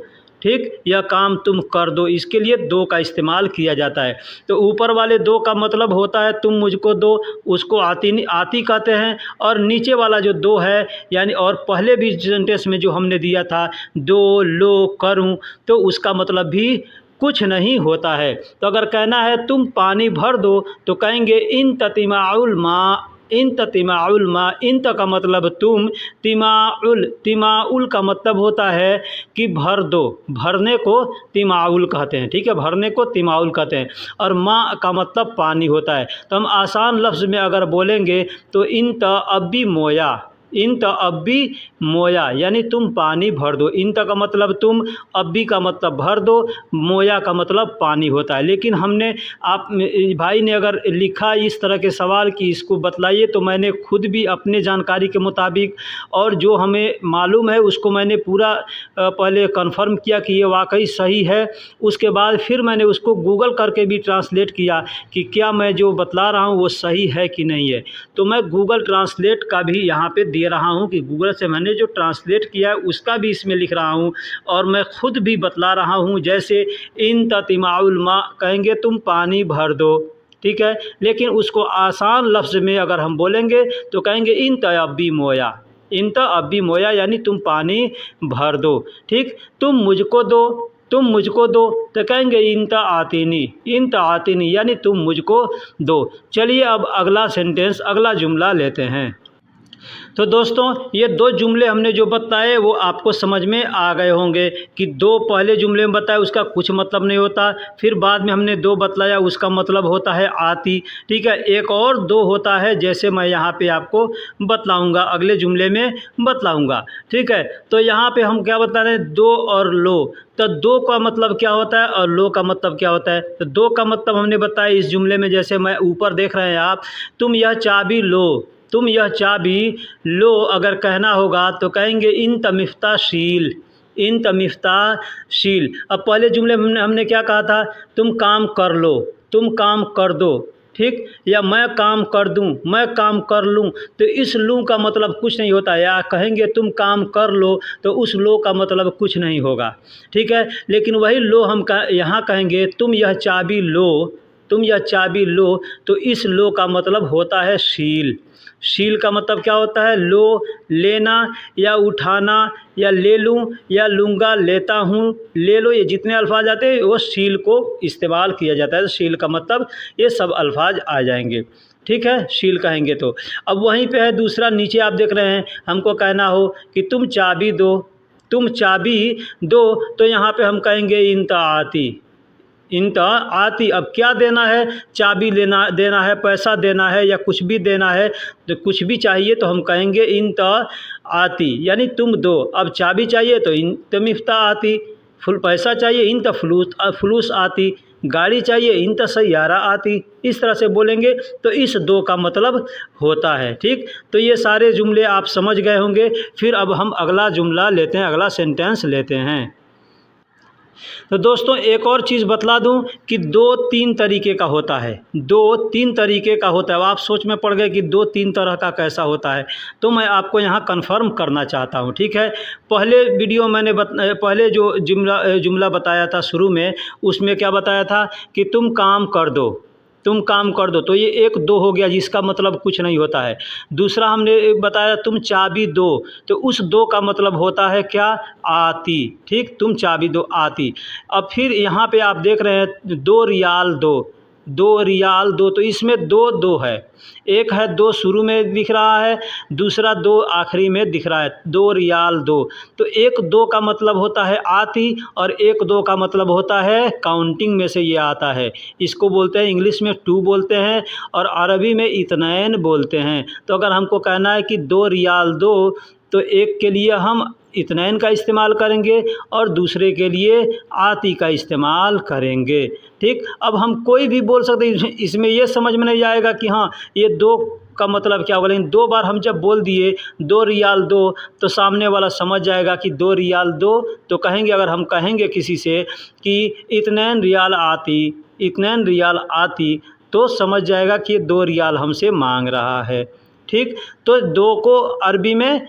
ठीक, यह काम तुम कर दो, इसके लिए दो का इस्तेमाल किया जाता है। तो ऊपर वाले दो का मतलब होता है तुम मुझको दो, उसको आती आती कहते हैं। और नीचे वाला जो दो है यानी, और पहले भी सेंटेंस में जो हमने दिया था दो, लो, करूं, तो उसका मतलब भी कुछ नहीं होता है। तो अगर कहना है तुम पानी भर दो, तो कहेंगे इन ततिमाउल माँ, इन ततिमाउल माँ, इन का मतलब तुम, तिमाउल, तिमाउल का मतलब होता है कि भर दो, भरने को तिमाउल कहते हैं, ठीक है, भरने को तिमाउल कहते हैं। और माँ का मतलब पानी होता है। तो हम आसान लफ्ज़ में अगर बोलेंगे तो इन त अब्बी मोया, इन त अब्बी मोया, यानी तुम पानी भर दो। इन त का मतलब तुम, अब्बी का मतलब भर दो, मोया का मतलब पानी होता है। लेकिन हमने, आप भाई ने अगर लिखा इस तरह के सवाल कि इसको बतलाइए, तो मैंने खुद भी अपने जानकारी के मुताबिक और जो हमें मालूम है उसको मैंने पूरा पहले कंफर्म किया कि ये वाकई सही है। उसके बाद फिर मैंने उसको गूगल करके भी ट्रांसलेट किया कि क्या मैं जो बतला रहा हूँ वो सही है कि नहीं है। तो मैं गूगल ट्रांसलेट का भी यहाँ पे दे रहा हूँ कि गूगल से मैंने जो ट्रांसलेट किया है उसका भी इसमें लिख रहा हूँ, और मैं खुद भी बतला रहा हूँ। जैसे इन ततिमाउल माँ कहेंगे तुम पानी भर दो, ठीक है। लेकिन उसको आसान लफ्ज़ में अगर हम बोलेंगे तो कहेंगे इन तयब्बी मोया, इन तयब्बी मोया, यानी तुम पानी भर दो, ठीक। तुम मुझको दो, तुम मुझको दो, तो कहेंगे इन त आतीनी, इन त आतीनी, यानी तुम मुझको दो। चलिए अब अगला सेंटेंस, अगला जुमला लेते हैं। तो दोस्तों ये दो जुमले हमने जो बताए वो आपको समझ में आ गए होंगे कि दो पहले जुमले में बताया उसका कुछ मतलब नहीं होता, फिर बाद में हमने दो बतलाया उसका मतलब होता है आती, ठीक है। एक और दो होता है जैसे मैं यहाँ पे आपको बतलाऊँगा, अगले जुमले में बतलाऊँगा, ठीक है। तो यहाँ पे हम क्या बता रहे हैं, दो और लो। तो दो का मतलब क्या होता है और लो का मतलब क्या होता है। तो दो का मतलब हमने बताया इस जुमले में, जैसे मैं ऊपर देख रहे हैं आप, तुम यह चाबी लो, तुम यह चाबी लो अगर कहना होगा तो कहेंगे इन तमिफ्ता शील, इन तमिफ्ता शील। अब पहले जुमले में हमने क्या कहा था, तुम काम कर लो, तुम काम कर दो, ठीक, या मैं काम कर दूं, मैं काम कर लूं। तो इस लूं का मतलब कुछ नहीं होता, या कहेंगे तुम काम कर लो तो उस लो का मतलब कुछ नहीं होगा, ठीक है। लेकिन वही लो हम यहाँ कहेंगे तुम यह चाबी लो, तुम यह चाबी लो, तो इस लो का मतलब होता है शील। शील का मतलब क्या होता है, लो, लेना या उठाना, या ले लूँ या लूँगा, लेता हूँ, ले लो, ये जितने अल्फाज आते हैं वो शील को इस्तेमाल किया जाता है। तो शील का मतलब ये सब अल्फाज आ जाएंगे, ठीक है, शील कहेंगे तो। अब वहीं पे है दूसरा, नीचे आप देख रहे हैं, हमको कहना हो कि तुम चाबी दो, तुम चाबी दो, तो यहाँ पे हम कहेंगे इंत आती, इंत आती। अब क्या देना है, चाबी लेना देना है, पैसा देना है, या कुछ भी देना है, तो कुछ भी चाहिए तो हम कहेंगे इंत आती, यानी तुम दो। अब चाबी चाहिए तो इंत मिफ्ता आती, फुल पैसा चाहिए इंत फलूस आती, गाड़ी चाहिए इंत सैयारा आती। इस तरह से बोलेंगे तो इस दो का मतलब होता है, ठीक। तो ये सारे जुमले आप समझ गए होंगे। फिर अब हम अगला जुमला लेते हैं, अगला सेंटेंस लेते हैं। तो दोस्तों एक और चीज़ बतला दूं कि दो तीन तरीके का होता है, दो तीन तरीके का होता है। अब आप सोच में पड़ गए कि दो तीन तरह का कैसा होता है, तो मैं आपको यहाँ कंफर्म करना चाहता हूँ, ठीक है। पहले वीडियो मैंने पहले जो जुमला बताया था शुरू में, उसमें क्या बताया था कि तुम काम कर दो, तुम काम कर दो, तो ये एक दो हो गया जिसका मतलब कुछ नहीं होता है। दूसरा हमने बताया तुम चाबी दो, तो उस दो का मतलब होता है क्या, आती। ठीक, तुम चाबी दो, आती। अब फिर यहाँ पे आप देख रहे हैं 2 रियाल दो, 2 रियाल दो, तो इसमें दो दो है, एक है 2 शुरू में दिख रहा है, दूसरा 2 आखिरी में दिख रहा है, 2 रियाल दो। तो एक दो का मतलब होता है आती, और एक दो का मतलब होता है काउंटिंग में से ये आता है। इसको बोलते हैं इंग्लिश में 2 बोलते हैं, और अरबी में इतनैन बोलते हैं। तो अगर हमको कहना है कि 2 रियाल दो, तो एक के लिए हम इतनैन का इस्तेमाल करेंगे और दूसरे के लिए आती का इस्तेमाल करेंगे। ठीक, अब हम कोई भी बोल सकते हैं, इसमें ये समझ में नहीं आएगा कि हाँ ये दो का मतलब क्या होगा, लेकिन 2 बार हम जब बोल दिए 2 रियाल दो, तो सामने वाला समझ जाएगा कि 2 रियाल दो। तो कहेंगे, अगर हम कहेंगे किसी से कि इतनैन रियाल आती, इतनैन रियाल आती, तो समझ जाएगा कि 2 रियाल हमसे मांग रहा है। ठीक, तो 2 को अरबी में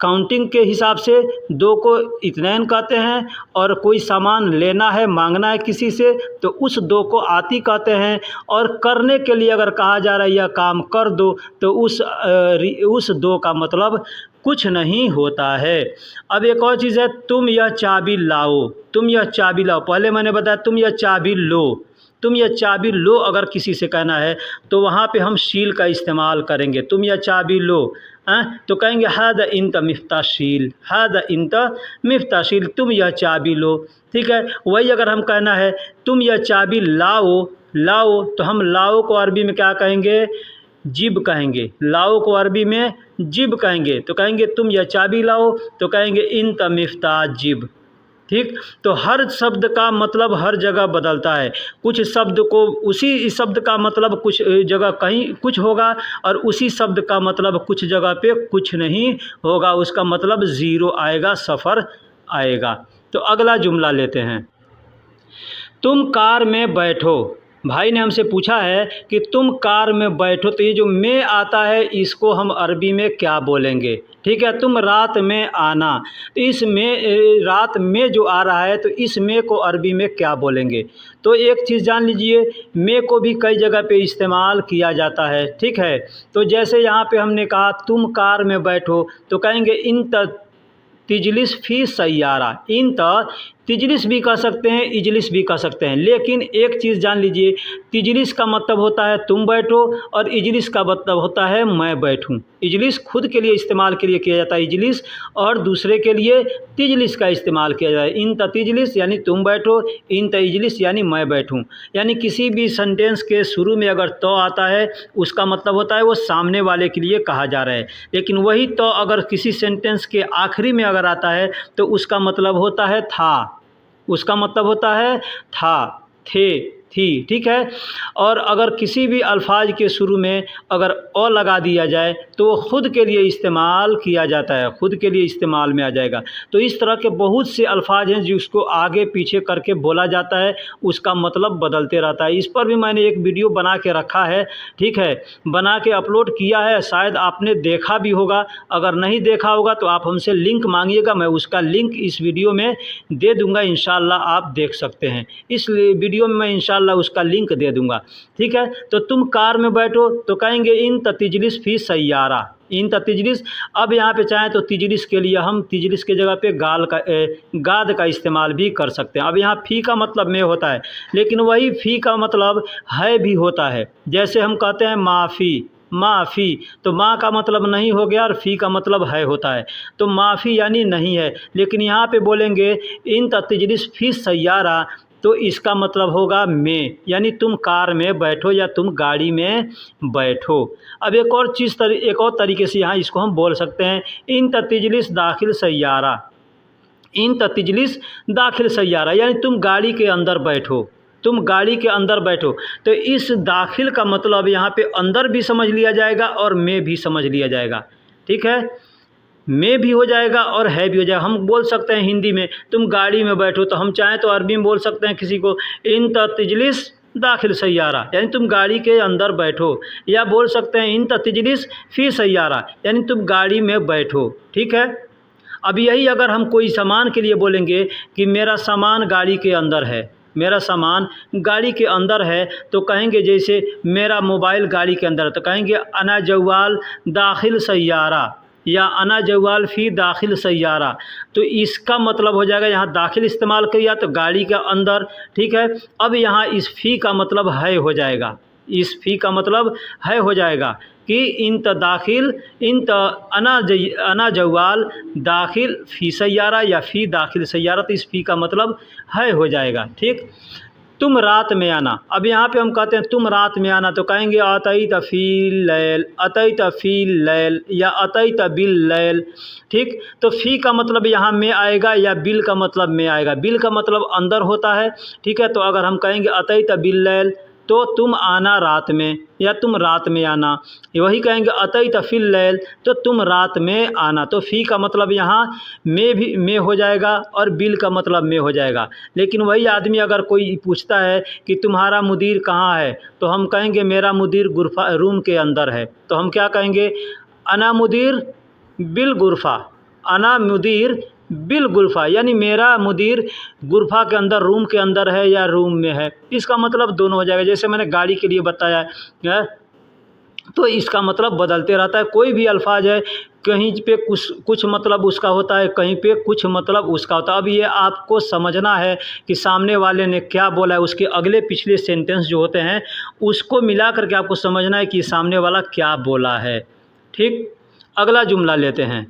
काउंटिंग के हिसाब से 2 को इतनैन कहते हैं, और कोई सामान लेना है, मांगना है किसी से, तो उस 2 को आती कहते हैं। और करने के लिए अगर कहा जा रहा है यह काम कर दो, तो उस 2 का मतलब कुछ नहीं होता है। अब एक और चीज़ है, तुम यह चाबी लाओ, तुम यह चाबी लाओ। पहले मैंने बताया तुम यह चाबी लो, तुम यह चाबी लो अगर किसी से कहना है, तो वहाँ पे हम शील का इस्तेमाल करेंगे। तुम यह चाबी लो, तो कहेंगे हादा इंत मिफ्ताशील, हादा इंत मिफ्ताशील, तुम यह चाबी लो। ठीक है, वही अगर हम कहना है तुम यह चाबी लाओ, लाओ, तो हम लाओ को अरबी में क्या कहेंगे, जिब कहेंगे। लाओ को अरबी में जिब कहेंगे, तो कहेंगे तुम यह चाबी लाओ, तो कहेंगे इंत मिफ्ता जिब। ठीक, तो हर शब्द का मतलब हर जगह बदलता है। कुछ शब्द को उसी शब्द का मतलब कुछ जगह कहीं कुछ होगा, और उसी शब्द का मतलब कुछ जगह पे कुछ नहीं होगा, उसका मतलब ज़ीरो आएगा, सफ़र आएगा। तो अगला जुमला लेते हैं, तुम कार में बैठो। भाई ने हमसे पूछा है कि तुम कार में बैठो, तो ये जो में आता है इसको हम अरबी में क्या बोलेंगे। ठीक है, तुम रात में आना, तो इस में रात में जो आ रहा है, तो इस में को अरबी में क्या बोलेंगे। तो एक चीज़ जान लीजिए, में को भी कई जगह पे इस्तेमाल किया जाता है। ठीक है, तो जैसे यहाँ पे हमने कहा तुम कार में बैठो, तो कहेंगे इन तिजलिस फ़ी सय्यारा। इन तिजलिस भी कह सकते हैं, इजलिस भी कह सकते हैं, लेकिन एक चीज़ जान लीजिए, तिजलिस का मतलब होता है तुम बैठो, और इजलिस का मतलब होता है मैं बैठूं। इजलिस खुद के लिए इस्तेमाल के लिए किया जाता है इजलिस, और दूसरे के लिए तिजलिस का इस्तेमाल किया जाता है। इन तिजलिस यानी तुम बैठो, इन इजलिस यानी मैं बैठूं। यानी किसी भी सेंटेंस के शुरू में अगर तो आता है, उसका मतलब होता है वो सामने वाले के लिए कहा जा रहा है। लेकिन वही तो अगर किसी सेंटेंस के आखिरी में अगर आता है, तो उसका मतलब होता है था, उसका मतलब होता है था, थे, थी। ठीक है, और अगर किसी भी अल्फाज के शुरू में अगर ओ लगा दिया जाए, तो वो खुद के लिए इस्तेमाल किया जाता है, खुद के लिए इस्तेमाल में आ जाएगा। तो इस तरह के बहुत से अल्फाज हैं जिसको आगे पीछे करके बोला जाता है, उसका मतलब बदलते रहता है। इस पर भी मैंने एक वीडियो बना के रखा है। ठीक है, बना के अपलोड किया है, शायद आपने देखा भी होगा। अगर नहीं देखा होगा तो आप हमसे लिंक मांगिएगा, मैं उसका लिंक इस वीडियो में दे दूँगा, इंशाल्लाह आप देख सकते हैं। इस वीडियो में मैं इंशाल्लाह उसका लिंक दे दूंगा। ठीक है, तो तुम कार में बैठो, तो कहेंगे इन तिजलिस फ़ी सय्यारा, इन तिजलिस। अब यहाँ पे चाहें तो तिजलिस के लिए हम तिजलिस के जगह पे गाद का इस्तेमाल भी कर सकते हैं। अब यहाँ फ़ी का मतलब में होता है, लेकिन वही फ़ी का मतलब है भी होता है। जैसे हम कहते हैं माफ़ी, माफ़ी, तो माँ का मतलब नहीं हो गया और फ़ी का मतलब है होता है, तो माफ़ी यानी नहीं है। लेकिन यहाँ पे बोलेंगे इन तिजलिस फ़ी सय्यारा, तो इसका मतलब होगा में, यानी तुम कार में बैठो या तुम गाड़ी में बैठो। अब एक और चीज़ एक और तरीके से यहाँ इसको हम बोल सकते हैं, इन तिजलिस दाखिल सय्यारा, इन तिजलिस दाखिल सय्यारा, यानी तुम गाड़ी के अंदर बैठो, तुम गाड़ी के अंदर बैठो। तो इस दाखिल का मतलब यहाँ पे अंदर भी समझ लिया जाएगा और में भी समझ लिया जाएगा। ठीक है, में भी हो जाएगा और है भी हो जाएगा। हम बोल सकते हैं हिंदी में तुम गाड़ी में बैठो, तो हम चाहें तो अरबी में बोल सकते हैं किसी को इन तिजलिस दाखिल सय्यारा, यानी तुम गाड़ी के अंदर बैठो, या बोल सकते हैं इन तिजलिस फ़ी सय्यारा, यानी तुम गाड़ी में बैठो। ठीक है, अब यही अगर हम कोई सामान के लिए बोलेंगे कि मेरा सामान गाड़ी के अंदर है, मेरा सामान गाड़ी के अंदर है तो कहेंगे जैसे मेरा मोबाइल गाड़ी के अंदर है तो कहेंगे अना जवाल दाखिल सैयारा या अना जवाल फ़ी दाखिल सैयारा। तो इसका मतलब हो जाएगा यहाँ दाखिल इस्तेमाल किया तो गाड़ी के अंदर, ठीक है। अब यहाँ इस फ़ी का मतलब है हो जाएगा, इस फ़ी का मतलब है हो जाएगा कि इंत दाखिल इंत अना जवाल दाखिल फ़ी सैयारा या फ़ी दाखिल सैयारा। तो इस फ़ी का मतलब है हो जाएगा, ठीक। तुम रात में आना, अब यहाँ पे हम कहते हैं तुम रात में आना तो कहेंगे अतई तफ़ील लैल, अतई तफ़ील लैल या अतई तबिल लैल, ठीक। तो फ़ी का मतलब यहाँ में आएगा या बिल का मतलब में आएगा। बिल का मतलब अंदर होता है, ठीक है। तो अगर हम कहेंगे अतई तबिल लैल तो तुम आना रात में या तुम रात में आना। वही कहेंगे अतई तफ़िल लैल तो तुम रात में आना। तो फ़ी का मतलब यहाँ में हो जाएगा और बिल का मतलब में हो जाएगा। लेकिन वही आदमी अगर कोई पूछता है कि तुम्हारा मुदीर कहाँ है तो हम कहेंगे मेरा मुदीर गुरफा रूम के अंदर है। तो हम क्या कहेंगे अना मुदीर बिल गुरफा, अना मुदीर बिल गुरफा, यानी मेरा मुदीर गुरफा के अंदर रूम के अंदर है या रूम में है। इसका मतलब दोनों हो जाएगा। जैसे मैंने गाड़ी के लिए बताया है तो इसका मतलब बदलते रहता है। कोई भी अल्फाज है कहीं पे कुछ मतलब उसका होता है, कहीं पे कुछ मतलब उसका होता है। अब ये आपको समझना है कि सामने वाले ने क्या बोला है, उसके अगले पिछले सेंटेंस जो होते हैं उसको मिला करके आपको समझना है कि सामने वाला क्या बोला है, ठीक। अगला जुमला लेते हैं।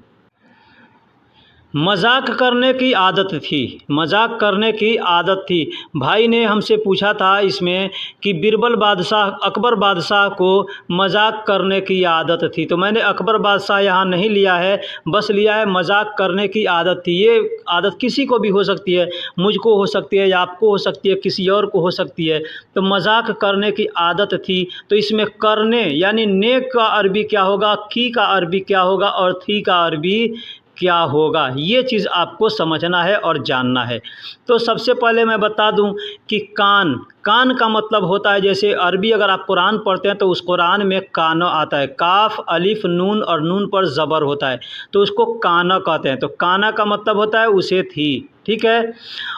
मजाक करने की आदत थी, मजाक करने की आदत थी। भाई ने हमसे पूछा था इसमें कि बिरबल बादशाह अकबर बादशाह को मजाक करने की आदत थी। तो मैंने अकबर बादशाह यहाँ नहीं लिया है, बस लिया है मजाक करने की आदत थी। ये आदत किसी को भी हो सकती है, मुझको हो सकती है या आपको हो सकती है, किसी और को हो सकती है। तो मजाक करने की आदत थी तो इसमें करने यानी ने का अरबी क्या होगा, की का अरबी क्या होगा और थी का अरबी क्या होगा, ये चीज़ आपको समझना है और जानना है। तो सबसे पहले मैं बता दूं कि कान, कान का मतलब होता है, जैसे अरबी अगर आप कुरान पढ़ते हैं तो उस कुरान में काना आता है, काफ अलिफ नून और नून पर ज़बर होता है तो उसको काना कहते हैं। तो काना का मतलब होता है उसे थी, ठीक है।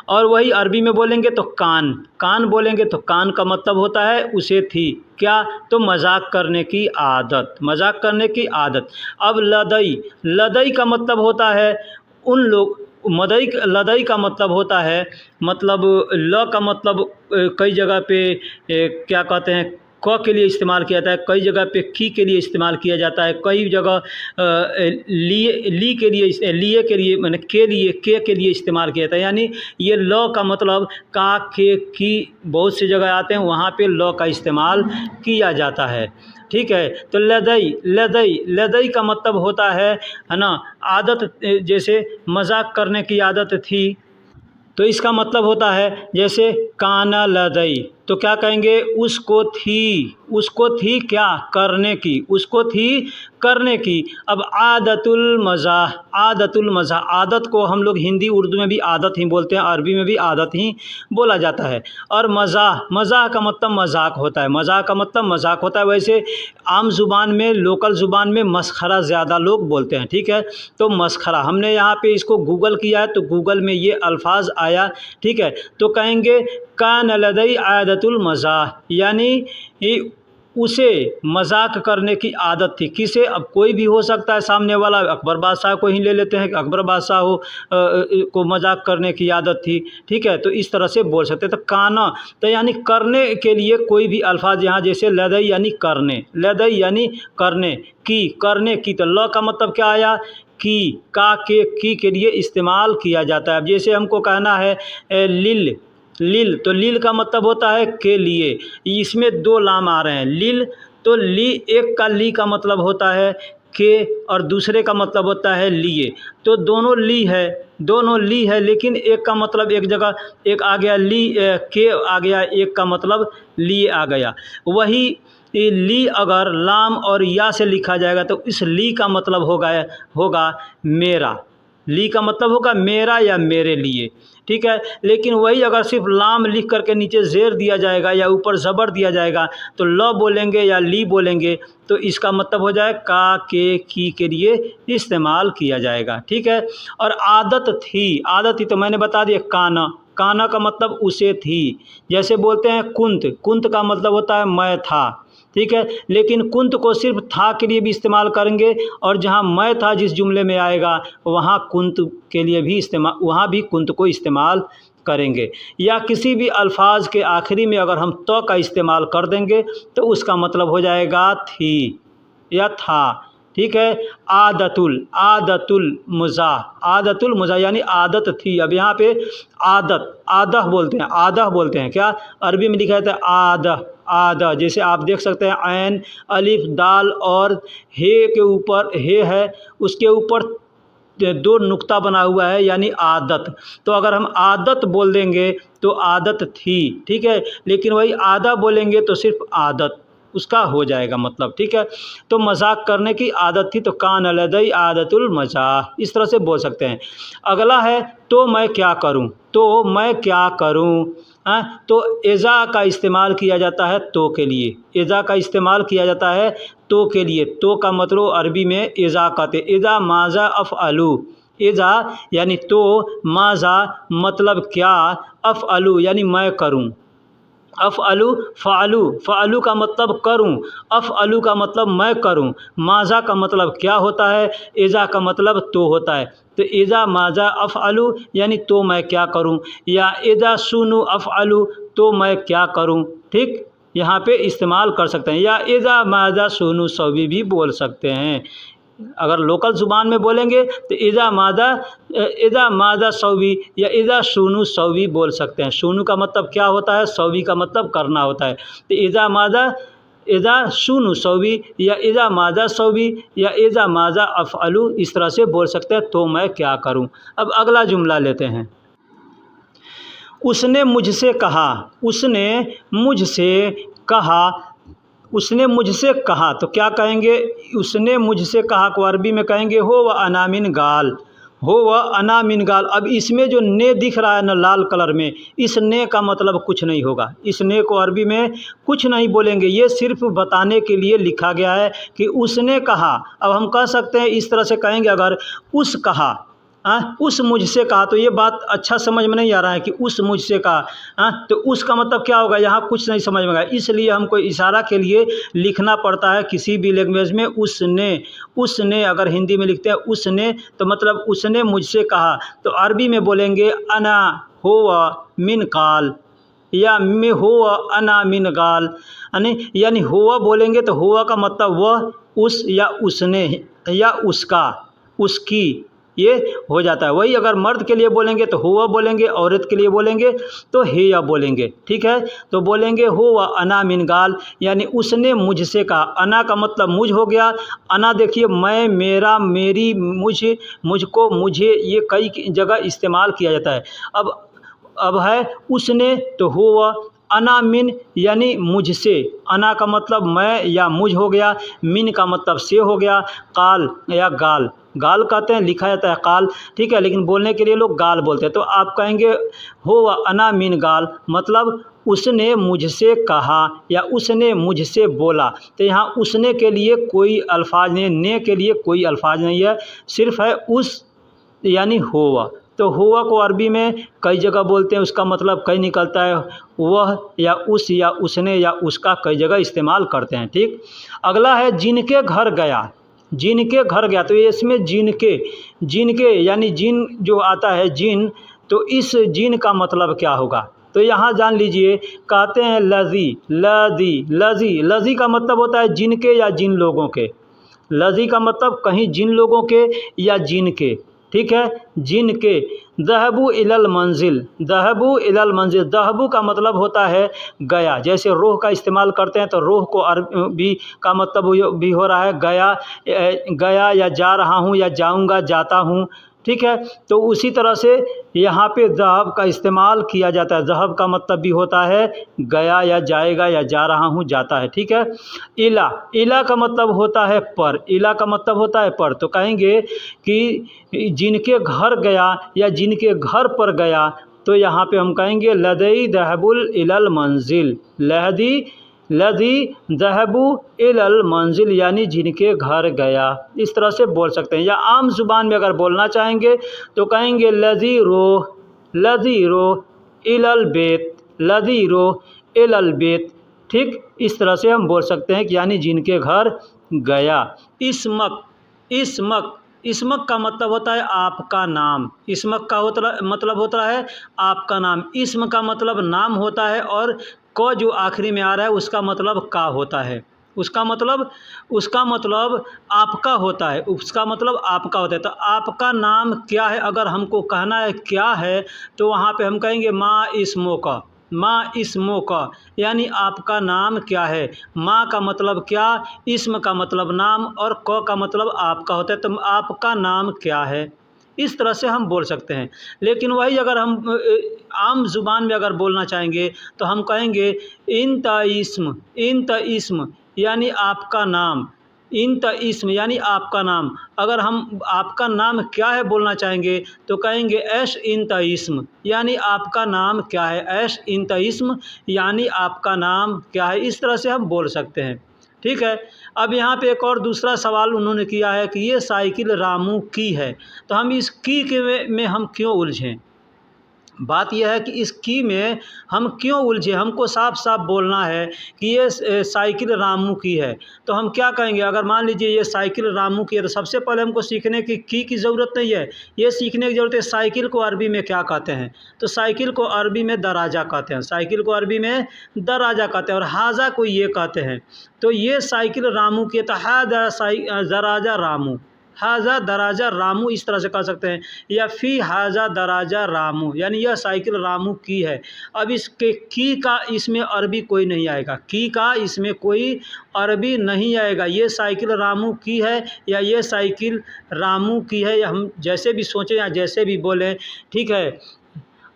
और वही अरबी में बोलेंगे तो कान, कान बोलेंगे तो कान का मतलब होता है उसे थी क्या, तो मजाक करने की आदत, मजाक करने की आदत। अब लदई, लदई का मतलब होता है उन लोग, मदई लदई का मतलब होता है मतलब ल का मतलब कई जगह पे क्या कहते हैं क के लिए इस्तेमाल किया जाता है, कई जगह पे की के लिए इस्तेमाल किया जाता है, कई जगह ली के लिए, लिए के लिए मैंने के लिए इस्तेमाल किया जाता है। यानी ये ल का मतलब का के की बहुत सी जगह आते हैं, वहाँ पे ल का इस्तेमाल किया जाता है, ठीक है। तो लदई, लदई, लदई का मतलब होता है ना आदत, जैसे मजाक करने की आदत थी तो इसका मतलब होता है जैसे काना लदई तो क्या कहेंगे उसको थी, उसको थी क्या करने की, उसको थी करने की। अब आदतुल मज़ाह, आदतुल मज़ाह, आदत को हम लोग हिंदी उर्दू में भी आदत ही बोलते हैं, अरबी में भी आदत ही बोला जाता है। और मज़ाह, मज़ाह का मतलब मजाक होता है, मज़ाह का मतलब मजाक होता है। वैसे आम ज़ुबान में, लोकल ज़ुबान में मस्खरा ज़्यादा लोग बोलते हैं, ठीक है। तो मस्खरा हमने यहाँ पे इसको गूगल किया है तो गूगल में ये अल्फाज आया, ठीक है। तो कहेंगे कान लदई आदतुल मज़ाह, यानी उसे मजाक करने की आदत थी। किसे, अब कोई भी हो सकता है सामने वाला, अकबर बादशाह को ही ले लेते हैं कि अकबर बादशाह को मजाक करने की आदत थी, ठीक है। तो इस तरह से बोल सकते हैं। तो काना तो यानी करने के लिए कोई भी अल्फाज यहाँ, जैसे लदई यानी करने, लदई यानी करने की, करने की। तो ल का मतलब क्या आया की, का के की के लिए इस्तेमाल किया जाता है। अब जैसे हमको कहना है लिल, लिल तो लिल का मतलब होता है के लिए, इसमें दो लाम आ रहे हैं लिल तो ली, एक का ली का मतलब होता है के और दूसरे का मतलब होता है लिए। तो दोनों ली है, दोनों ली है, लेकिन एक का मतलब एक जगह एक आ गया ली के आ गया, एक का मतलब लिए आ गया। वही ली अगर लाम और या से लिखा जाएगा तो इस ली का मतलब होगा मेरा, ली का मतलब होगा मेरा या मेरे लिए, ठीक है। लेकिन वही अगर सिर्फ लाम लिख करके नीचे ज़ेर दिया जाएगा या ऊपर ज़बर दिया जाएगा तो ल बोलेंगे या ली बोलेंगे तो इसका मतलब हो जाए का के की के लिए इस्तेमाल किया जाएगा, ठीक है। और आदत थी, आदत थी तो मैंने बता दिया काना, काना का मतलब उसे थी। जैसे बोलते हैं कुंत, कुंत का मतलब होता है मैं था, ठीक है। लेकिन कुंत को सिर्फ था के लिए भी इस्तेमाल करेंगे, और जहाँ मैं था जिस जुमले में आएगा वहाँ कुंत के लिए भी वहाँ भी कुंत को इस्तेमाल करेंगे। या किसी भी अल्फाज के आखिरी में अगर हम तो का इस्तेमाल कर देंगे तो उसका मतलब हो जाएगा थी या था, ठीक है। आदतुल मुज़ा यानी आदत थी। अब यहाँ पे आदह बोलते हैं क्या, अरबी में लिखा रहता है आदह। जैसे आप देख सकते हैं ऐन, अलिफ, दाल और हे के ऊपर हे है, उसके ऊपर 2 नुक्ता बना हुआ है यानी आदत। तो अगर हम आदत बोल देंगे तो आदत थी, ठीक है। लेकिन वही आधा बोलेंगे तो सिर्फ आदत उसका हो जाएगा मतलब, ठीक है। तो मजाक करने की आदत थी तो कान लदई आदतुल मजाक, इस तरह से बोल सकते हैं। अगला है तो मैं क्या करूं, तो एज़ा का इस्तेमाल किया जाता है तो के लिए, एज़ा का इस्तेमाल किया जाता है तो के लिए। तो का मतलब अरबी में एज़ा कहते, एज़ा माज़ा अफ़अलू, एज़ा यानी तो, माज़ा मतलब क्या, अफ़अलू यानी मैं करूं। अफ़अलू फ़अलू का मतलब करूं, अफ़अलू का मतलब मैं करूं, माज़ा का मतलब क्या होता है, एज़ा का मतलब तो होता है। तो एज़ा माज़ा अफ़अलू यानी तो मैं क्या करूं, या एज़ा सुनु अफ़अलू तो मैं क्या करूं, ठीक, यहाँ पे इस्तेमाल कर सकते हैं। या एज़ा माज़ा सुनु सवी भी बोल सकते हैं। अगर लोकल ज़ुबान में बोलेंगे तो एज़ा मादा सौवी या एज़ा सुनु सौवी बोल सकते हैं। सुनु का मतलब क्या होता है, सौवी का मतलब करना होता है। तो एज़ा सुनु सौवी या एज़ा मादा सौवी या एज़ा मादा अफ़अलू, इस तरह से बोल सकते हैं तो मैं क्या करूं। अब अगला जुमला लेते हैं। उसने मुझसे कहा तो क्या कहेंगे, उसने मुझसे कहा को अरबी में कहेंगे हो व अना मिन गाल। अब इसमें जो ने दिख रहा है ना लाल कलर में, इस ने का मतलब कुछ नहीं होगा, इस ने को अरबी में कुछ नहीं बोलेंगे। ये सिर्फ बताने के लिए लिखा गया है कि उसने कहा। अब हम कह सकते हैं इस तरह से कहेंगे, अगर उस कहा, उस मुझसे कहा, तो ये बात अच्छा समझ में नहीं आ रहा है कि उस मुझसे कहा, तो उसका मतलब क्या होगा, यहाँ कुछ नहीं समझ में आएगा। इसलिए हमको इशारा के लिए लिखना पड़ता है किसी भी लैंग्वेज में उसने अगर हिंदी में लिखते हैं उसने, तो मतलब उसने मुझसे कहा। तो अरबी में बोलेंगे अना हो मिन काल या में हो अना मिन गाल, यानी हुआ बोलेंगे तो हुआ का मतलब वह, उस या उसने या उसका, उसकी, ये हो जाता है। वही अगर मर्द के लिए बोलेंगे तो हुआ बोलेंगे, औरत के लिए बोलेंगे तो हेया बोलेंगे, ठीक है। तो बोलेंगे हुआ अना मिन गाल यानी उसने मुझसे कहा। अना का मतलब मुझ हो गया। अना देखिए मैं, मेरा, मेरी, मुझको, मुझे, ये कई जगह इस्तेमाल किया जाता है। अब है उसने तो हुआ, अना मिन यानी मुझसे, अना का मतलब मैं या मुझ हो गया, मिन का मतलब से हो गया, काल या गाल कहते हैं, लिखा जाता है काल, ठीक है, लेकिन बोलने के लिए लोग गाल बोलते हैं। तो आप कहेंगे हो अना मिन गाल, मतलब उसने मुझसे कहा या उसने मुझसे बोला। तो यहाँ उसने के लिए कोई अल्फाज नहीं, ने के लिए कोई अल्फाज नहीं है, सिर्फ है उस यानी हुआ। तो हुआ को अरबी में कई जगह बोलते हैं, उसका मतलब कई निकलता है, वह या उस या उसने या उसका कई जगह इस्तेमाल करते हैं, ठीक। अगला है जिनके घर गया, तो इसमें जिनके यानी जिन जो आता है जिन, तो इस जिन का मतलब क्या होगा, तो यहाँ जान लीजिए। कहते हैं लजी का मतलब होता है जिनके या जिन लोगों के। लजी का मतलब कहीं जिन लोगों के या जिनके, ठीक है, जिनके। दहबू इलल मंजिल, दहबू का मतलब होता है गया। जैसे रोह का इस्तेमाल करते हैं तो रोह को अरबी का मतलब भी हो रहा है गया या जा रहा हूँ या जाऊँगा, जाता हूँ, ठीक है। तो उसी तरह से यहाँ पे ज़हब का इस्तेमाल किया जाता है। ज़हब का मतलब भी होता है गया या जाएगा या जा रहा हूँ, जाता है, ठीक है। इला का मतलब होता है पर, तो कहेंगे कि जिनके घर गया या जिनके घर पर गया, तो यहाँ पे हम कहेंगे लदई दहबुल इलल मंजिल, लदी दहबू इलल मंजिल यानी जिनके घर गया, इस तरह से बोल सकते हैं। या आम जुबान में अगर बोलना चाहेंगे तो कहेंगे लदी रो, इलल बेत, लदीरो इलल बेत। ठीक, इस तरह से हम बोल सकते हैं कि यानी जिनके घर गया। इस्मक, इस्मक, इस्मक का मतलब होता है आपका नाम। इस्मक का मतलब होता है आपका नाम। इस्म का मतलब नाम होता है और क जो आखिरी में आ रहा है उसका मतलब का होता है। उसका मतलब आपका होता है, उसका मतलब आपका होता है। तो आपका नाम क्या है, अगर हमको कहना है क्या है तो वहाँ पे हम कहेंगे माँ इस्मो का, माँ इस्मो का, यानी आपका नाम क्या है। माँ का मतलब क्या, इस्म का मतलब नाम और क का मतलब आपका होता है। तो आपका नाम क्या है, इस तरह से हम बोल सकते हैं। लेकिन वही अगर हम आम ज़ुबान में अगर बोलना चाहेंगे तो हम कहेंगे इन त इस्म यानी आपका नाम। इन त इस्म यानी आपका नाम। अगर हम आपका नाम क्या है बोलना चाहेंगे तो कहेंगे ऐश इन त इस्म, यानी आपका नाम क्या है। ऐश इन त इस्म यानी आपका नाम क्या है। इस तरह से हम बोल सकते हैं। ठीक है। अब यहाँ पे एक और दूसरा सवाल उन्होंने किया है कि ये साइकिल रामू की है। तो हम इस की के में हम क्यों उलझें। बात यह है कि इस की में हम क्यों उलझे, हमको साफ साफ बोलना है कि ये साइकिल रामू की है। तो हम क्या कहेंगे, अगर मान लीजिए ये साइकिल रामू की है तो सबसे पहले हमको सीखने की ज़रूरत नहीं है, ये सीखने की ज़रूरत है साइकिल को अरबी में क्या कहते हैं। तो साइकिल को अरबी में दराजा कहते हैं, साइकिल को अरबी में दराजा कहते हैं और हाजा को ये कहते हैं। तो ये साइकिल रामू की है तो हाजा दराजा रामू, हाजा दराजा रामू इस तरह से कह सकते हैं। या फ़ी हाजा दराजा रामू यानी यह साइकिल रामू की है। अब इसके की का इसमें अरबी कोई नहीं आएगा, की का इसमें कोई अरबी नहीं आएगा। ये साइकिल रामू की है या ये साइकिल रामू की है, या हम जैसे भी सोचें या जैसे भी बोलें, ठीक है।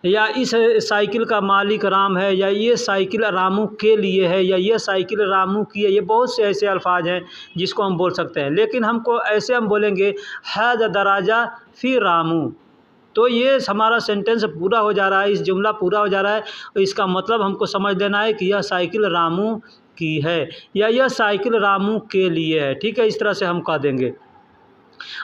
या इस साइकिल का मालिक राम है, या ये साइकिल रामू के लिए है, या ये साइकिल रामू की है। ये बहुत से ऐसे अल्फाज हैं जिसको हम बोल सकते हैं। लेकिन हमको ऐसे हम बोलेंगे हैज़ दराजा फ़ी रामू, तो ये हमारा सेंटेंस पूरा हो जा रहा है, इस जुमला पूरा हो जा रहा है। और इसका मतलब हमको समझ लेना है कि यह साइकिल रामू की है या यह साइकिल रामू के लिए है। ठीक है, इस तरह से हम कह देंगे।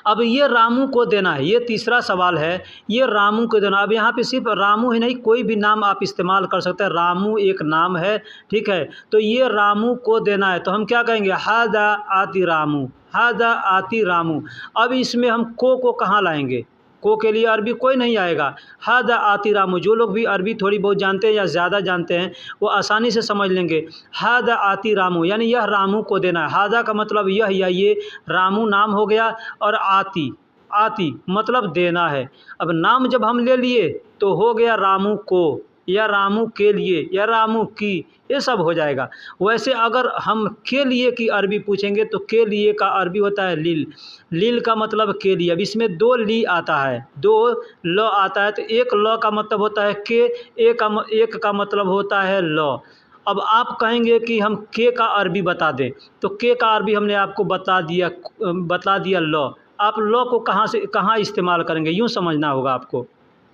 अब ये रामू को देना है, ये तीसरा सवाल है, ये रामू को देना। अब यहाँ पे सिर्फ रामू ही नहीं, कोई भी नाम आप इस्तेमाल कर सकते हैं, रामू एक नाम है। ठीक है, तो ये रामू को देना है तो हम क्या कहेंगे, हादा आती रामू, हादा आती रामू। अब इसमें हम को कहाँ लाएंगे, को के लिए अरबी कोई नहीं आएगा। हादा आती रामू, जो लोग भी अरबी थोड़ी बहुत जानते हैं या ज़्यादा जानते हैं वो आसानी से समझ लेंगे। हादा आती रामू यानी यह रामू को देना है। हादा का मतलब यह या ये, रामू नाम हो गया और आती, आती मतलब देना है। अब नाम जब हम ले लिए तो हो गया रामू को या रामू के लिए या रामू की, ये सब हो जाएगा। वैसे अगर हम के लिए की अरबी पूछेंगे तो के लिए का अरबी होता है लिल, लिल का मतलब के लिए। अब इसमें दो ली आता है, दो ल आता है, तो एक ल का मतलब होता है के, एक का मतलब होता है ल। अब आप कहेंगे कि हम के का अरबी बता दें, तो के का अरबी हमने आपको बता दिया ल। आप ल को कहाँ इस्तेमाल करेंगे, यूँ समझना होगा आपको।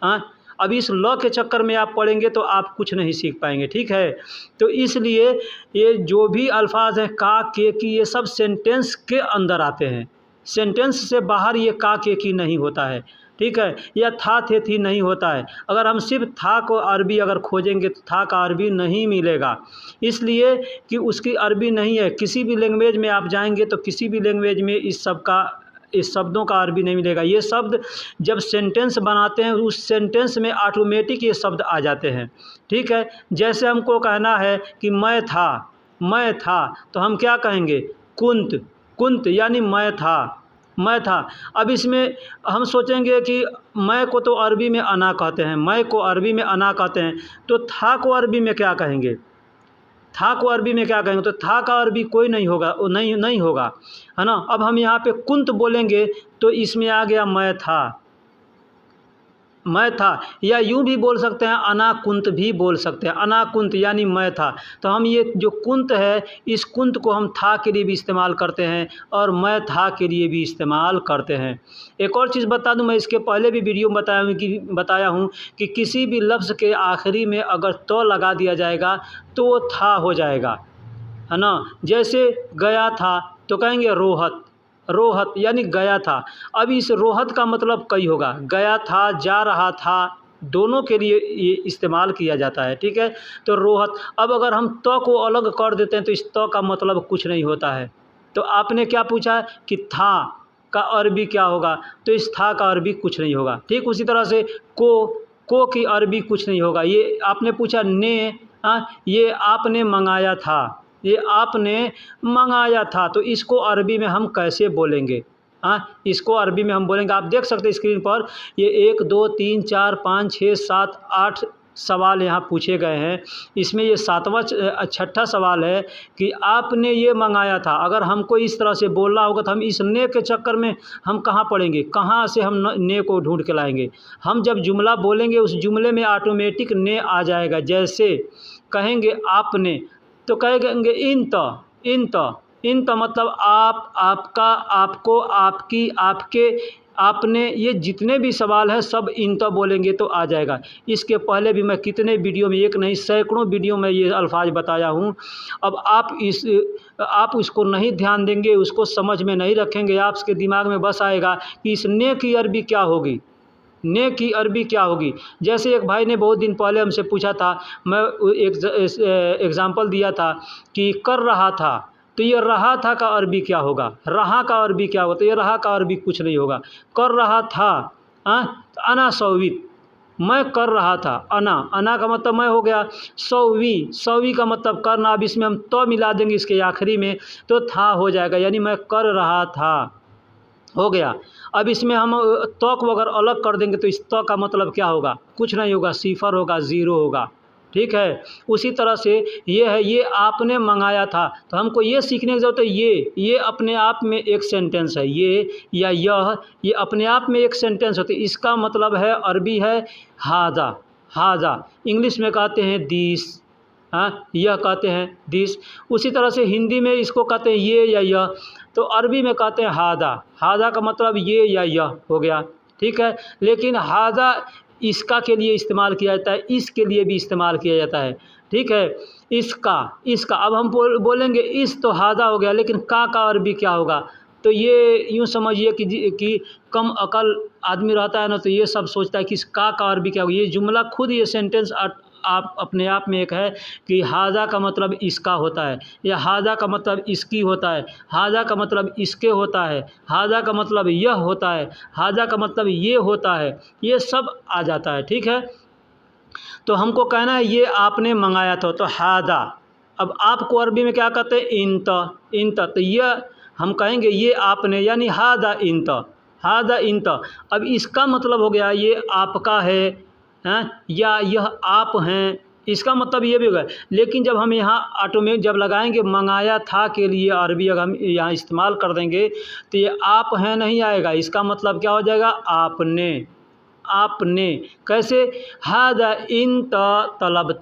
हाँ, अब इस लॉ के चक्कर में आप पढ़ेंगे तो आप कुछ नहीं सीख पाएंगे। ठीक है, तो इसलिए ये जो भी अल्फाज हैं का के की, ये सब सेंटेंस के अंदर आते हैं, सेंटेंस से बाहर ये का के की नहीं होता है। ठीक है, या था थे थी नहीं होता है। अगर हम सिर्फ था को अरबी अगर खोजेंगे तो था का अरबी नहीं मिलेगा, इसलिए कि उसकी अरबी नहीं है। किसी भी लैंग्वेज में आप जाएंगे तो किसी भी लैंग्वेज में इस शब्दों का अरबी नहीं मिलेगा। ये शब्द जब सेंटेंस बनाते हैं उस सेंटेंस में ऑटोमेटिक ये शब्द आ जाते हैं। ठीक है, जैसे हमको कहना है कि मैं था तो हम क्या कहेंगे, कुंत, कुंत यानी मैं था। अब इसमें हम सोचेंगे कि मैं को तो अरबी में अना कहते हैं, मैं को अरबी में अना कहते हैं, तो था को अरबी में क्या कहेंगे, था को अरबी में क्या कहेंगे, तो था का अरबी कोई नहीं होगा, नहीं होगा, है ना। अब हम यहाँ पे कुंत बोलेंगे तो इसमें आ गया मैं था, या यूँ भी बोल सकते हैं अना कुंत भी बोल सकते हैं, अना कुंत यानी मैं था। तो हम ये जो कुंत है इस कुंत को हम था के लिए भी इस्तेमाल करते हैं और मैं था के लिए भी इस्तेमाल करते हैं। एक और चीज़ बता दूं, मैं इसके पहले भी वीडियो में बताया हूँ कि किसी भी लफ्ज़ के आखिरी में अगर तो लगा दिया जाएगा तो वो था हो जाएगा, है ना। जैसे गया था तो कहेंगे रोहत, रोहत यानी गया था। अब इस रोहत का मतलब कई होगा, गया था, जा रहा था, दोनों के लिए ये इस्तेमाल किया जाता है। ठीक है, तो रोहत। अब अगर हम त को अलग कर देते हैं तो इस त का मतलब कुछ नहीं होता है। तो आपने क्या पूछा कि था का अरबी क्या होगा, तो इस था का अरबी कुछ नहीं होगा। ठीक उसी तरह से को की अरबी कुछ नहीं होगा। ये आपने पूछा ने, ये आपने मंगाया था, ये आपने मंगाया था, तो इसको अरबी में हम कैसे बोलेंगे? इसको अरबी में हम बोलेंगे, आप देख सकते हैं स्क्रीन पर, ये 1 2 3 4 5 6 7 8 सवाल यहाँ पूछे गए हैं। इसमें ये छठा सवाल है कि आपने ये मंगाया था। अगर हमको इस तरह से बोलना होगा तो हम इस ने के चक्कर में हम कहाँ पढ़ेंगे, कहाँ से हम ने को ढूंढ के लाएंगे? हम जब जुमला बोलेंगे उस जुमले में ऑटोमेटिक ने आ जाएगा। जैसे कहेंगे आपने, तो कहेंगे इन तो मतलब आप, आपका, आपको, आपकी, आपके, आपने, ये जितने भी सवाल है सब इन तो बोलेंगे तो आ जाएगा। इसके पहले भी मैं कितने वीडियो में, एक नहीं सैकड़ों वीडियो में ये अल्फाज बताया हूँ। अब आप इसको नहीं ध्यान देंगे, उसको समझ में नहीं रखेंगे, आपके दिमाग में बस आएगा कि इस ने की अरबी क्या होगी, ने की अरबी क्या होगी। जैसे एक भाई ने बहुत दिन पहले हमसे पूछा था, मैं एक एग्ज़ाम्पल दिया था कि कर रहा था, तो ये रहा था का अरबी क्या होगा, रहा का अरबी क्या होगा, तो ये रहा का अरबी कुछ नहीं होगा। कर रहा था, तो अना सौवित, मैं कर रहा था, अना का मतलब मैं हो गया, सौवी का मतलब करना। अब इसमें हम तो मिला देंगे इसके आखिरी में तो था हो जाएगा, यानी मैं कर रहा था, हो गया। अब इसमें हम तो को अगर अलग कर देंगे तो इस तो का मतलब क्या होगा, कुछ नहीं होगा, सिफर होगा, ज़ीरो होगा। ठीक है, उसी तरह से ये है, ये आपने मंगाया था, तो हमको ये सीखने की ज़रूरत है। ये अपने आप में एक सेंटेंस है, ये या ये अपने आप में एक सेंटेंस होती है। इसका मतलब है, अरबी है हाजा, इंग्लिश में कहते हैं दिस, यह कहते हैं दिस। उसी तरह से हिंदी में इसको कहते हैं ये या यह, तो अरबी में कहते हैं हाजा का मतलब ये या यह हो गया। ठीक है, लेकिन हाजा इसका के लिए इस्तेमाल किया जाता है, इसके लिए भी इस्तेमाल किया जाता है। ठीक है, इसका अब हम बोलेंगे इस, तो हाजा हो गया, लेकिन का अरबी क्या होगा? तो ये यूँ समझिए कि कम अकल आदमी रहता है ना, तो ये सब सोचता है कि इस का अरबी क्या होगा। ये जुमला खुद, ये सेंटेंस आप अपने आप में एक है कि हाजा का मतलब इसका होता है, या हाजा का मतलब इसकी होता है, हाजा का मतलब इसके होता है, हाजा का मतलब यह होता है, हाजा का मतलब ये होता है, ये सब आ जाता है। ठीक है, तो हमको कहना है ये आपने मंगाया था, तो हाजा। अब आपको अरबी में क्या कहते हैं, इंत, तो यह हम कहेंगे ये आपने, यानी हाजा इंत। अब इसका मतलब हो गया ये आपका है, या यह आप हैं, इसका मतलब ये भी होगा। लेकिन जब हम यहाँ ऑटोमेटिक जब लगाएंगे मंगाया था के लिए अरबी अगर हम यहाँ इस्तेमाल कर देंगे तो ये आप हैं नहीं आएगा, इसका मतलब क्या हो जाएगा, आपने। कैसे, हादा इन तलब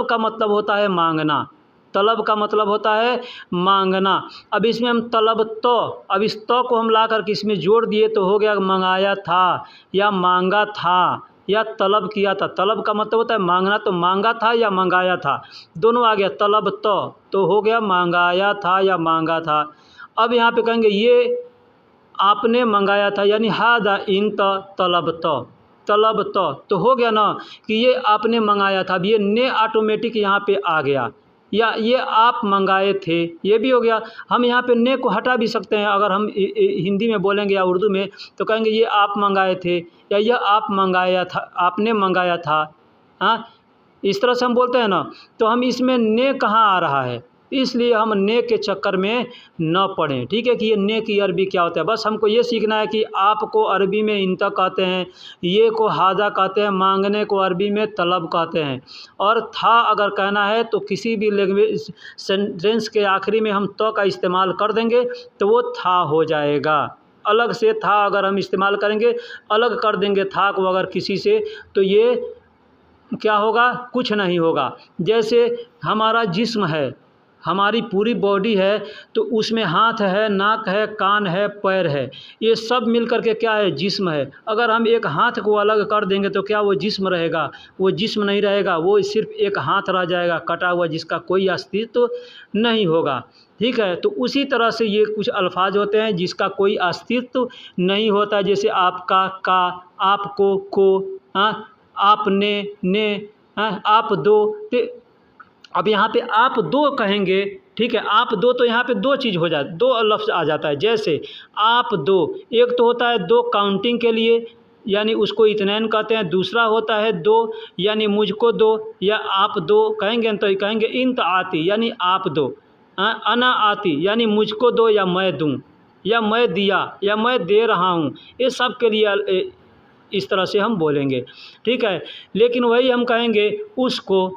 का मतलब होता है मांगना, तलब का मतलब होता है मांगना। अब इसमें हम अब इस तो को हम ला करके इसमें जोड़ दिए तो हो गया मंगाया था, या मांगा था, या तलब किया था। तलब का मतलब होता है मांगना, तो मांगा था या मंगाया था, दोनों आ गया। तलब तो हो गया मंगाया था या मांगा था। अब यहाँ पे कहेंगे ये आपने मंगाया था, यानी हादा इन तलब तो हो गया ना कि ये आपने मंगाया था। अब ये ने ऑटोमेटिक यहाँ पे आ गया, या ये आप मंगाए थे, ये भी हो गया। हम यहाँ पे ने को हटा भी सकते हैं, अगर हम हिंदी में बोलेंगे या उर्दू में तो कहेंगे ये आप मंगाए थे, या यह आप मंगाया था, आपने मंगाया था। इस तरह से हम बोलते हैं ना, तो हम इसमें ने कहाँ आ रहा है, इसलिए हम ने के चक्कर में न पढ़ें। ठीक है, कि ये ने की अरबी क्या होता है। बस हमको ये सीखना है कि आपको अरबी में इंता कहते हैं, ये को हादा कहते हैं, मांगने को अरबी में तलब कहते हैं। और था अगर कहना है तो किसी भी लैंग्वेज सेंटेंस के आखिरी में हम तो का इस्तेमाल कर देंगे तो वो था हो जाएगा। अलग से था अगर हम इस्तेमाल करेंगे, अलग कर देंगे था को अगर किसी से, तो ये क्या होगा, कुछ नहीं होगा। जैसे हमारा जिस्म है, हमारी पूरी बॉडी है, तो उसमें हाथ है, नाक है, कान है, पैर है, ये सब मिल कर के क्या है, जिस्म है। अगर हम एक हाथ को अलग कर देंगे तो क्या वो जिस्म रहेगा? वो जिस्म नहीं रहेगा, वो सिर्फ एक हाथ रह जाएगा कटा हुआ, जिसका कोई अस्तित्व नहीं होगा। ठीक है, तो उसी तरह से ये कुछ अल्फाज होते हैं जिसका कोई अस्तित्व नहीं होता। जैसे आपका, का, आपको, को, आपने ने, आप दो। तो अब यहाँ पे आप दो कहेंगे, ठीक है, आप दो, तो यहाँ पे दो चीज़ हो जाती, दो लफ्ज़ आ जाता है। जैसे आप दो, एक तो होता है दो काउंटिंग के लिए, यानी उसको इत्नैन कहते हैं। दूसरा होता है दो यानी मुझको दो, या आप दो कहेंगे तो कहेंगे इंत आती यानी आप दो, अना आती यानी मुझको दो या मैं दूँ, या मैं दिया या मैं दे रहा हूँ। ये सब के लिए इस तरह से हम बोलेंगे, ठीक है। लेकिन वही हम कहेंगे उसको,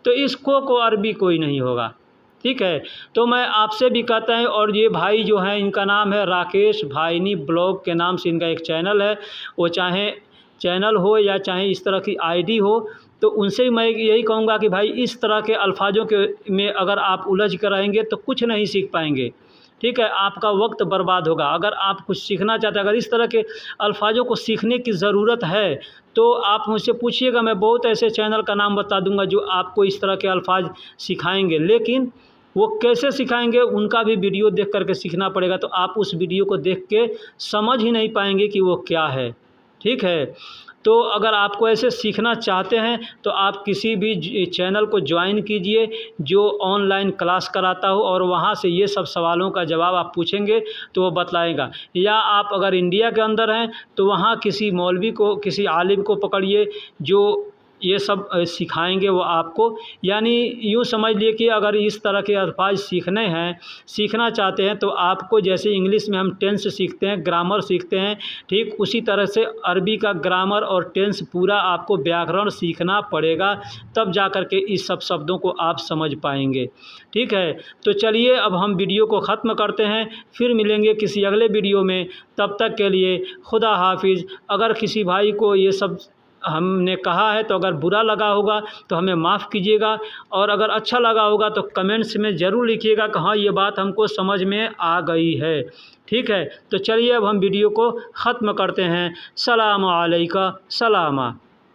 तो इसको को अरबी कोई नहीं होगा, ठीक है। तो मैं आपसे भी कहता है, और ये भाई जो हैं इनका नाम है राकेश भाईनी ब्लॉग के नाम से इनका एक चैनल है, वो चाहे चैनल हो या चाहे इस तरह की आईडी हो, तो उनसे मैं यही कहूँगा कि भाई इस तरह के अल्फाजों के में अगर आप उलझ कर रहेंगे तो कुछ नहीं सीख पाएंगे, ठीक है, आपका वक्त बर्बाद होगा। अगर आप कुछ सीखना चाहते हैं, अगर इस तरह के अल्फाजों को सीखने की ज़रूरत है, तो आप मुझसे पूछिएगा, मैं बहुत ऐसे चैनल का नाम बता दूंगा जो आपको इस तरह के अल्फाज सिखाएंगे। लेकिन वो कैसे सिखाएंगे, उनका भी वीडियो देख करके सीखना पड़ेगा। तो आप उस वीडियो को देख के समझ ही नहीं पाएंगे कि वो क्या है, ठीक है। तो अगर आपको ऐसे सीखना चाहते हैं तो आप किसी भी चैनल को ज्वाइन कीजिए जो ऑनलाइन क्लास कराता हो, और वहाँ से ये सब सवालों का जवाब आप पूछेंगे तो वो बतलाएगा। या आप अगर इंडिया के अंदर हैं तो वहाँ किसी मौलवी को, किसी आलिम को पकड़िए जो ये सब सिखाएंगे वो आपको। यानी यूँ समझ लिए कि अगर इस तरह के अल्फाज सीखने हैं, सीखना चाहते हैं, तो आपको जैसे इंग्लिश में हम टेंस सीखते हैं, ग्रामर सीखते हैं, ठीक उसी तरह से अरबी का ग्रामर और टेंस पूरा आपको व्याकरण सीखना पड़ेगा, तब जा कर के इस सब शब्दों को आप समझ पाएंगे, ठीक है। तो चलिए अब हम वीडियो को ख़त्म करते हैं, फिर मिलेंगे किसी अगले वीडियो में। तब तक के लिए खुदा हाफिज़। अगर किसी भाई को ये सब हमने कहा है तो अगर बुरा लगा होगा तो हमें माफ़ कीजिएगा, और अगर अच्छा लगा होगा तो कमेंट्स में ज़रूर लिखिएगा कि हाँ ये बात हमको समझ में आ गई है, ठीक है। तो चलिए अब हम वीडियो को ख़त्म करते हैं। सलाम अलैका सलामा।